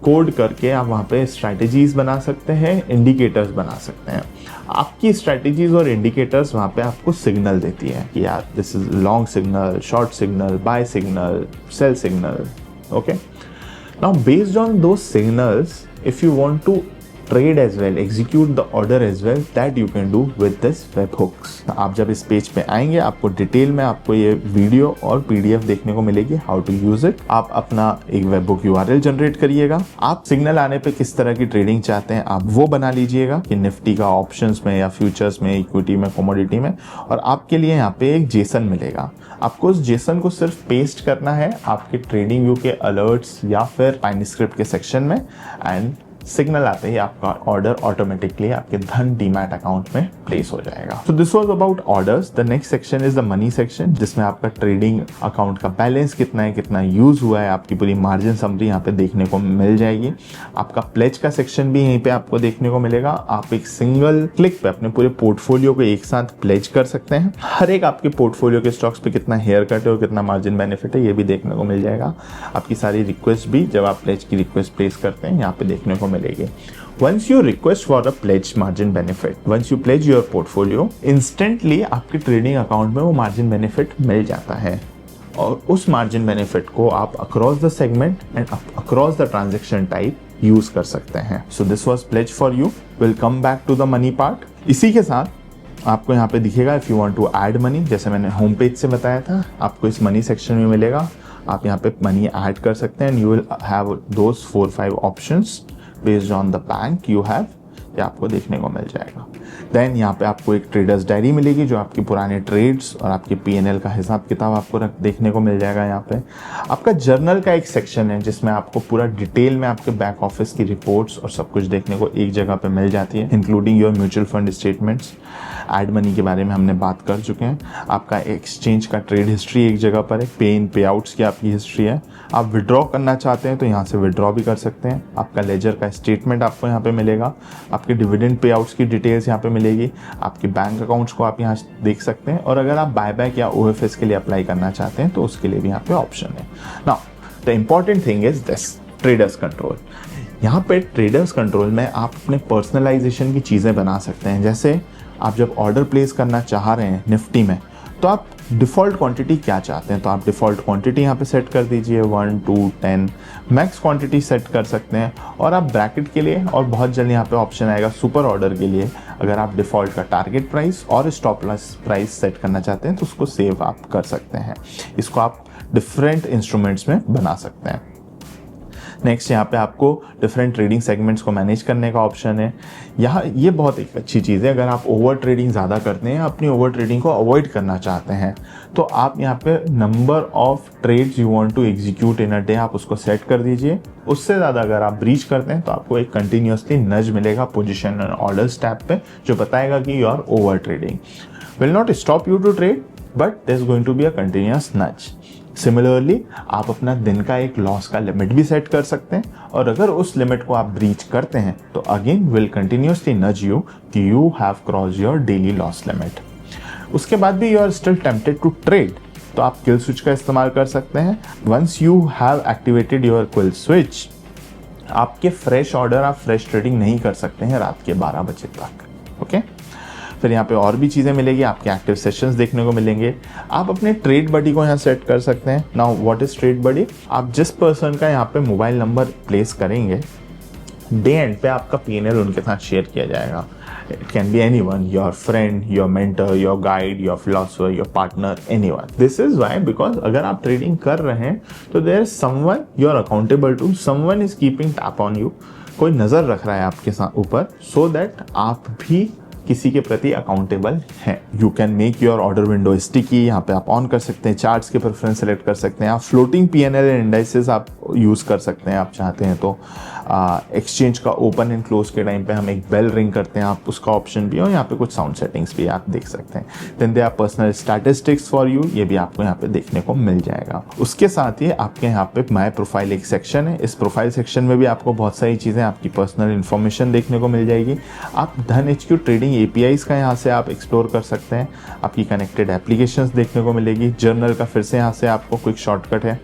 कोड करके आप वहाँ पे स्ट्रैटेजीज बना सकते हैं, इंडिकेटर्स बना सकते हैं। आपकी स्ट्रैटेजीज और इंडिकेटर्स वहाँ पे आपको सिग्नल देती है कि यार this is long signal, short signal, buy signal, sell signal. Okay, now based on those signals, if you want to trade as well, execute the order as well, that you can do with this webhooks। आप जब इस page पे आएंगे, आपको detail में आपको ये video और PDF देखने को मिलेगी, हाउ टू यूज इट। आप अपना एक वेबहुक URL जनरेट करिएगा। आप सिग्नल आने पे किस तरह की ट्रेडिंग चाहते हैं, आप वो बना लीजिएगा कि निफ्टी का ऑप्शंस में या फ्यूचर्स में, इक्विटी में, कमोडिटी में, और आपके लिए यहाँ पे एक जेसन मिलेगा। आपको उस जेसन को सिर्फ पेस्ट करना है आपके ट्रेडिंग व्यू के अलर्ट्स या फिर पाइनस्क्रिप्ट के सेक्शन में, एंड सिग्नल आते ही आपका ऑर्डर ऑटोमेटिकली आपके धन डीमैट अकाउंट में प्लेस हो जाएगा। सो this was about orders. The next section is the money section, जिसमें आपका ट्रेडिंग अकाउंट का बैलेंस कितना है, कितना यूज हुआ है, आपकी पूरी मार्जिन समरी यहाँ पे देखने को मिल जाएगी। आपका प्लेज का सेक्शन भी यहीं पे आपको देखने को मिलेगा। आप एक सिंगल क्लिक पे अपने पूरे पोर्टफोलियो को एक साथ प्लेज कर सकते हैं। हर एक आपके पोर्टफोलियो के स्टॉक्स पे कितना हेयर कट है और कितना मार्जिन बेनिफिट है, ये भी देखने को मिल जाएगा। आपकी सारी रिक्वेस्ट भी जब आप प्लेज की रिक्वेस्ट प्लेस करते हैं यहाँ पे देखने को मिलेगी। Once you request for a pledge margin benefit, once you pledge your portfolio, instantly आपके ट्रेडिंग अकाउंट में वो मार्जिन बेनिफिट मिल जाता है और उस मार्जिन बेनिफिट को आप across the segment and across the transaction type use कर सकते हैं। So this was pledge for you. Will come back to the money part. इसी के साथ आपको यहाँ पे दिखेगा if you want to add money, जैसे मैंने होम पेज से बताया था, आपको इस मनी सेक्शन में मिलेगा। आप यहाँ पे मनी ऐड कर सकते हैं and you will have those 4-5 options based on the bank you have, ये आपको देखने को मिल जाएगा। देन यहाँ पे आपको एक ट्रेडर्स डायरी मिलेगी जो आपके पुराने ट्रेड्स और आपके P&L का हिसाब किताब आपको देखने को मिल जाएगा। यहाँ पे आपका जर्नल का एक सेक्शन है जिसमें आपको पूरा डिटेल में आपके बैक ऑफिस की रिपोर्ट्स और सब कुछ देखने को एक जगह पे मिल जाती है, including your mutual fund statements. Add money के बारे में हमने बात कर चुके हैं। आपका एक्सचेंज का ट्रेड हिस्ट्री एक जगह पर है, पे इन पे आउट्स की आपकी हिस्ट्री है। आप विड्रॉ करना चाहते हैं तो यहाँ से विड्रॉ भी कर सकते हैं। आपका लेजर का स्टेटमेंट आपको यहाँ पे मिलेगा, आपके डिविडेंड पे आउट्स की डिटेल्स यहाँ पे मिलेगी, आपके बैंक अकाउंट्स को आप यहाँ देख सकते हैं, और अगर आप बायबैक या OFS के लिए अप्लाई करना चाहते हैं तो उसके लिए भी यहाँ पे ऑप्शन है। Now the important thing is this, traders control. यहाँ पे ट्रेडर्स कंट्रोल में आप अपने पर्सनलाइजेशन की चीज़ें बना सकते हैं। जैसे आप जब ऑर्डर प्लेस करना चाह रहे हैं निफ्टी में, तो आप डिफ़ॉल्ट क्वांटिटी क्या चाहते हैं, तो आप डिफ़ॉल्ट क्वांटिटी यहाँ पे सेट कर दीजिए 1, 2, 10। मैक्स क्वांटिटी सेट कर सकते हैं, और आप ब्रैकेट के लिए और बहुत जल्द यहाँ पे ऑप्शन आएगा सुपर ऑर्डर के लिए। अगर आप डिफ़ॉल्ट का टारगेट प्राइस और स्टॉप लॉस प्राइस सेट करना चाहते हैं तो उसको सेव आप कर सकते हैं। इसको आप डिफरेंट इंस्ट्रूमेंट्स में बना सकते हैं। नेक्स्ट यहाँ पे आपको डिफरेंट ट्रेडिंग सेगमेंट्स को मैनेज करने का ऑप्शन है। यहाँ ये बहुत एक अच्छी चीज़ है। अगर आप ओवर ट्रेडिंग ज़्यादा करते हैं, अपनी ओवर ट्रेडिंग को अवॉइड करना चाहते हैं, तो आप यहाँ पे number of trades you want to execute in a day आप उसको सेट कर दीजिए। उससे ज़्यादा अगर आप ब्रीच करते हैं तो आपको एक कंटिन्यूसली नज मिलेगा पोजिशन एंड ऑर्डर्स टैब पे, जो बताएगा कि you are over trading. Will not stop you to trade, but there is going to be a continuous nudge. Similarly आप अपना दिन का एक लॉस का लिमिट भी सेट कर सकते हैं, और अगर उस लिमिट को आप ब्रीच करते हैं तो again will continuously nudge you कि you have cross your daily loss limit. उसके बाद भी you are still tempted to trade, तो आप किल स्विच का इस्तेमाल कर सकते हैं। Once you have activated your kill switch, आपके फ्रेश ऑर्डर आप फ्रेश ट्रेडिंग नहीं कर सकते हैं रात के 12 बजे तक। ओके, फिर यहाँ पे और भी चीज़ें मिलेगी, आपके एक्टिव सेशंस देखने को मिलेंगे। आप अपने ट्रेड बडी को यहाँ सेट कर सकते हैं। नाउ व्हाट इज ट्रेड बडी? आप जिस पर्सन का यहाँ पे मोबाइल नंबर प्लेस करेंगे डे एंड पे आपका P&L उनके साथ शेयर किया जाएगा. It can be anyone, your friend, your mentor, your guide, your philosopher, your partner, anyone. This is why, because अगर आप ट्रेडिंग कर रहे हैं तो there is someone you are accountable to, someone is keeping tab on you. कोई नज़र रख रहा है आपके साथ ऊपर, so that आप भी किसी के प्रति अकाउंटेबल हैं. You can make your order window sticky. यहाँ पे आप ऑन कर सकते हैं, चार्ट्स के प्रेफरेंस सेलेक्ट कर सकते हैं, आप फ्लोटिंग P&L इंडाइसेस आप यूज़ कर सकते हैं आप चाहते हैं तो. एक्सचेंज का ओपन एंड क्लोज के टाइम पे हम एक बेल रिंग करते हैं, आप उसका ऑप्शन भी, और यहाँ पे कुछ साउंड सेटिंग्स भी आप देख सकते हैं. Then they are personal statistics for you, ये भी आपको यहाँ पे देखने को मिल जाएगा. उसके साथ ही आपके यहाँ पे माई प्रोफाइल एक सेक्शन है. इस प्रोफाइल सेक्शन में भी आपको बहुत सारी चीज़ें, आपकी पर्सनल इन्फॉर्मेशन देखने को मिल जाएगी. आप धनएचक्यू ट्रेडिंग APIs का यहाँ से आप एक्सप्लोर कर सकते हैं. आपकी कनेक्टेड एप्लीकेशंस देखने को मिलेगी. जर्नल का फिर से यहाँ से आपको क्विक शॉर्टकट है.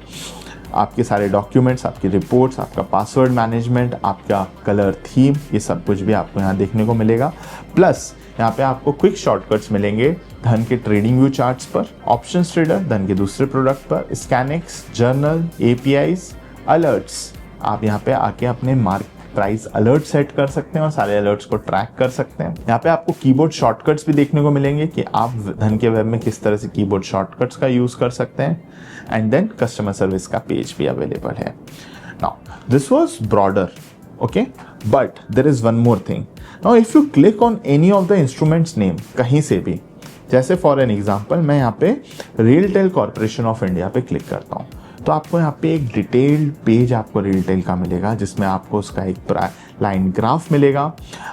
आपके सारे डॉक्यूमेंट्स, आपकी रिपोर्ट्स, आपका पासवर्ड मैनेजमेंट, आपका कलर थीम, ये सब कुछ भी आपको यहाँ देखने को मिलेगा. प्लस यहाँ पे आपको क्विक शॉर्टकट्स मिलेंगे धन के ट्रेडिंग व्यू चार्ट्स पर, ऑप्शंस ट्रेडर, धन के दूसरे प्रोडक्ट पर, स्कैनिक्स, जर्नल, APIs, अलर्ट्स. आप यहाँ पे आके अपने मार्क प्राइस अलर्ट सेट कर सकते हैं और सारे अलर्ट्स को ट्रैक कर सकते हैं. यहाँ पे आपको कीबोर्ड शॉर्टकट्स भी देखने को मिलेंगे कि आप धन के वेब में किस तरह से कीबोर्ड शॉर्टकट्स का यूज कर सकते हैं. एंड देन कस्टमर सर्विस का पेज भी अवेलेबल है. Now this was broader, okay, but there is one more thing. Now if you click on any of the instruments name कहीं से भी, जैसे फॉर एन एग्जांपल मैं यहाँ पे रियलटेल कॉर्पोरेशन ऑफ इंडिया पे क्लिक करता हूँ, तो आपको यहाँ पे एक डिटेल्ड पेज आपको रियलटेल का मिलेगा, जिसमें आपको उसका एक लाइन ग्राफ मिलेगा.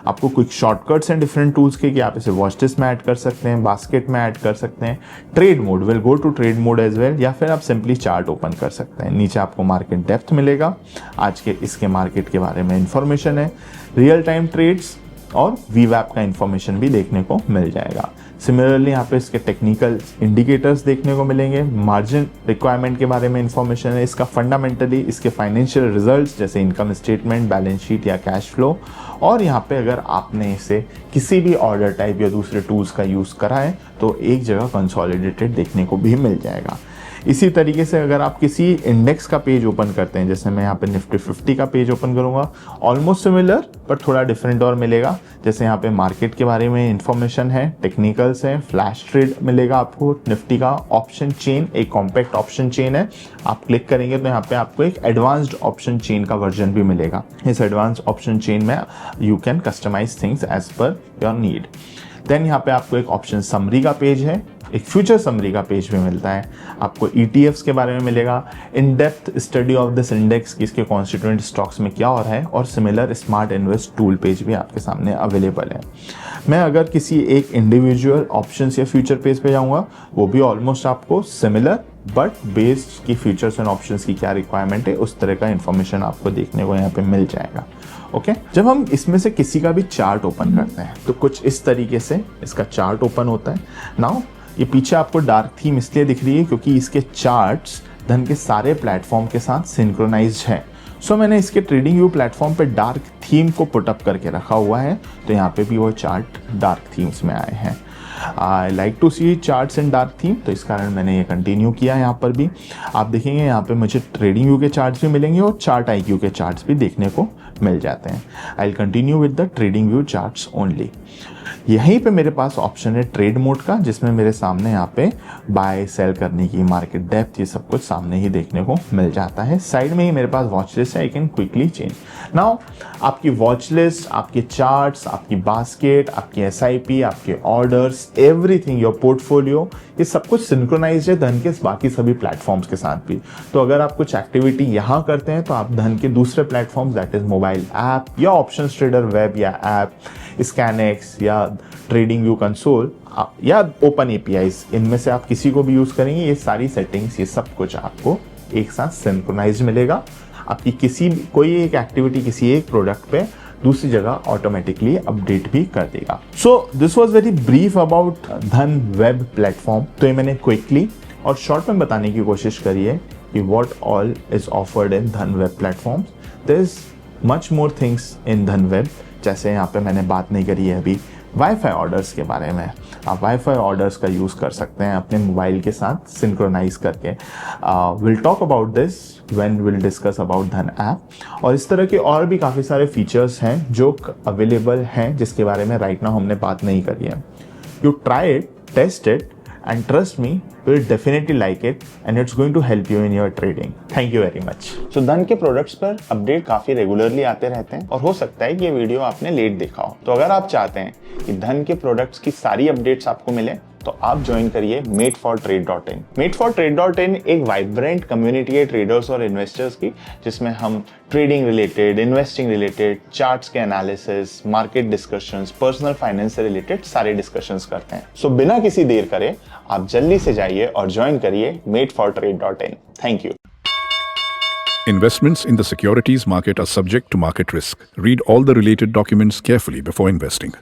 आपको कुछ शॉर्टकट्स एंड डिफरेंट टूल्स के कि आप इसे वॉच लिस्ट में ऐड कर सकते हैं, बास्केट में ऐड कर सकते हैं. Trade mode will go to trade mode as well, या फिर आप सिंपली चार्ट ओपन कर सकते हैं. नीचे आपको मार्केट डेप्थ मिलेगा, आज के इसके मार्केट के बारे में इंफॉर्मेशन है, रियल टाइम ट्रेड्स और VWAP का इंफॉर्मेशन भी देखने को मिल जाएगा. सिमिलरली यहाँ पे इसके टेक्निकल इंडिकेटर्स देखने को मिलेंगे, मार्जिन रिक्वायरमेंट के बारे में इंफॉर्मेशन है, इसका फंडामेंटली इसके फाइनेंशियल रिजल्ट्स जैसे इनकम स्टेटमेंट, बैलेंस शीट या कैश फ्लो. और यहाँ पे अगर आपने इसे किसी भी ऑर्डर टाइप या दूसरे टूल्स का यूज़ करा है तो एक जगह कंसोलिडेटेड देखने को भी मिल जाएगा. इसी तरीके से अगर आप किसी इंडेक्स का पेज ओपन करते हैं, जैसे मैं यहाँ पे निफ्टी 50 का पेज ओपन करूँगा, ऑलमोस्ट सिमिलर पर थोड़ा डिफरेंट और मिलेगा. जैसे यहाँ पे मार्केट के बारे में इंफॉर्मेशन है, टेक्निकल्स है, फ्लैश ट्रेड मिलेगा आपको. निफ्टी का ऑप्शन चेन एक कॉम्पैक्ट ऑप्शन चेन है, आप क्लिक करेंगे तो यहाँ पे आपको एक एडवांस्ड ऑप्शन चेन का वर्जन भी मिलेगा. इस एडवांस्ड ऑप्शन चेन में you can customize things as per your need. Then यहाँ पे आपको एक ऑप्शन समरी का पेज है, एक फ्यूचर समरी का पेज भी मिलता है. आपको ETFs के बारे में मिलेगा, in depth study of this index की इसके कॉन्स्टिट्यूएंट स्टॉक्स में क्या हो रहा है, और similar smart invest tool page भी आपके सामने अवेलेबल है. मैं अगर किसी एक इंडिविजुअल ऑप्शंस या फ्यूचर पेज पे जाऊंगा, वो भी ऑलमोस्ट आपको सिमिलर बट बेस्ड की फीचर्स एंड ऑप्शंस की क्या रिक्वायरमेंट है उस तरह का इंफॉर्मेशन आपको देखने को यहाँ पे मिल जाएगा. ओके, जब हम इसमें से किसी का भी चार्ट ओपन करते हैं तो कुछ इस तरीके से इसका चार्ट ओपन होता है. नाउ ये पीछे आपको डार्क थीम इसलिए दिख रही है क्योंकि इसके चार्ट्स धन के सारे प्लेटफॉर्म के साथ सिंक्रोनाइज्ड है. सो मैंने इसके ट्रेडिंग व्यू प्लेटफॉर्म पे डार्क थीम को पुटअप करके रखा हुआ है, तो यहाँ पे भी वो चार्ट डार्क थीम्स में आए हैं. I like to see charts in dark theme, तो इस कारण मैंने ये कंटिन्यू किया. यहाँ पर भी आप देखेंगे यहाँ पे मुझे ट्रेडिंग व्यू के चार्ट्स भी मिलेंगे और चार्ट IQ के चार्ट्स भी देखने को मिल जाते हैं. I will continue with the trading view charts only. यहीं पे मेरे पास ऑप्शन है ट्रेड मोड का, जिसमें मेरे सामने यहाँ पे बाय सेल करने की, मार्केट डेप्थ, ये सब कुछ सामने ही देखने को मिल जाता है. साइड में ही मेरे पास वॉच लिस्ट है, I can quickly change. Now आपकी वॉच लिस्ट, आपके चार्ट्स, आपकी बास्केट, आपकी SIP, आपके ऑर्डर्स, एवरीथिंग, योर पोर्टफोलियो, ये सब कुछ सिंक्रोनाइज्ड है धन के बाकी सभी प्लेटफॉर्म्स के साथ भी. तो अगर आप कुछ एक्टिविटी यहाँ करते हैं तो आप धन के दूसरे platforms, that is mobile app या ऑप्शंस ट्रेडर वेब या ऐप, स्कैनिक्स या ट्रेडिंग व्यू कंसोल या ओपन APIs, इनमें से आप किसी को भी यूज करेंगे, ये सारी सेटिंग्स, ये सब कुछ आपको एक साथ सिंक्रोनाइज्ड मिलेगा. आपकी कोई एक एक्टिविटी किसी एक प्रोडक्ट पे दूसरी जगह ऑटोमेटिकली अपडेट भी कर देगा. सो this was very brief about धन वेब प्लेटफॉर्म. तो ये मैंने क्विकली और शॉर्ट में बताने की कोशिश करी है कि what all is offered in Dhan web platform. There is much more things in Dhan web. जैसे यहाँ पे मैंने बात नहीं करी है अभी वाईफाई ऑर्डर्स के बारे में, आप वाईफाई ऑर्डर्स का यूज़ कर सकते हैं अपने मोबाइल के साथ सिंक्रोनाइज करके। Will talk about this when will discuss about धन ऐप। और इस तरह के और भी काफ़ी सारे फीचर्स हैं जो अवेलेबल हैं जिसके बारे में राइट नाउ हमने बात नहीं करी है। You try it, test it and trust me, you will definitely like it and it's going to help you in your trading. Thank you very much. So धन के प्रोडक्ट्स पर अपडेट काफी regularly आते रहते हैं और हो सकता है कि ये वीडियो आपने लेट देखा हो। तो अगर आप चाहते हैं कि धन के प्रोडक्ट्स की सारी अपडेट्स आपको मिले तो आप ज्वाइन करिए madefortrade.in। madefortrade.in एक वाइब्रेंट कम्युनिटी है ट्रेडर्स और इन्वेस्टर्स की, जिसमें हम trading related, investing related, charts के analysis, market discussions, personal finance से रिलेटेड सारे डिस्कशंस करते हैं। सो बिना किसी देर करे आप जल्दी से जाइए और ज्वाइन करिए madefortrade.in। Thank you. Investments in the securities market are subject to market risk. Read all the related documents carefully before investing.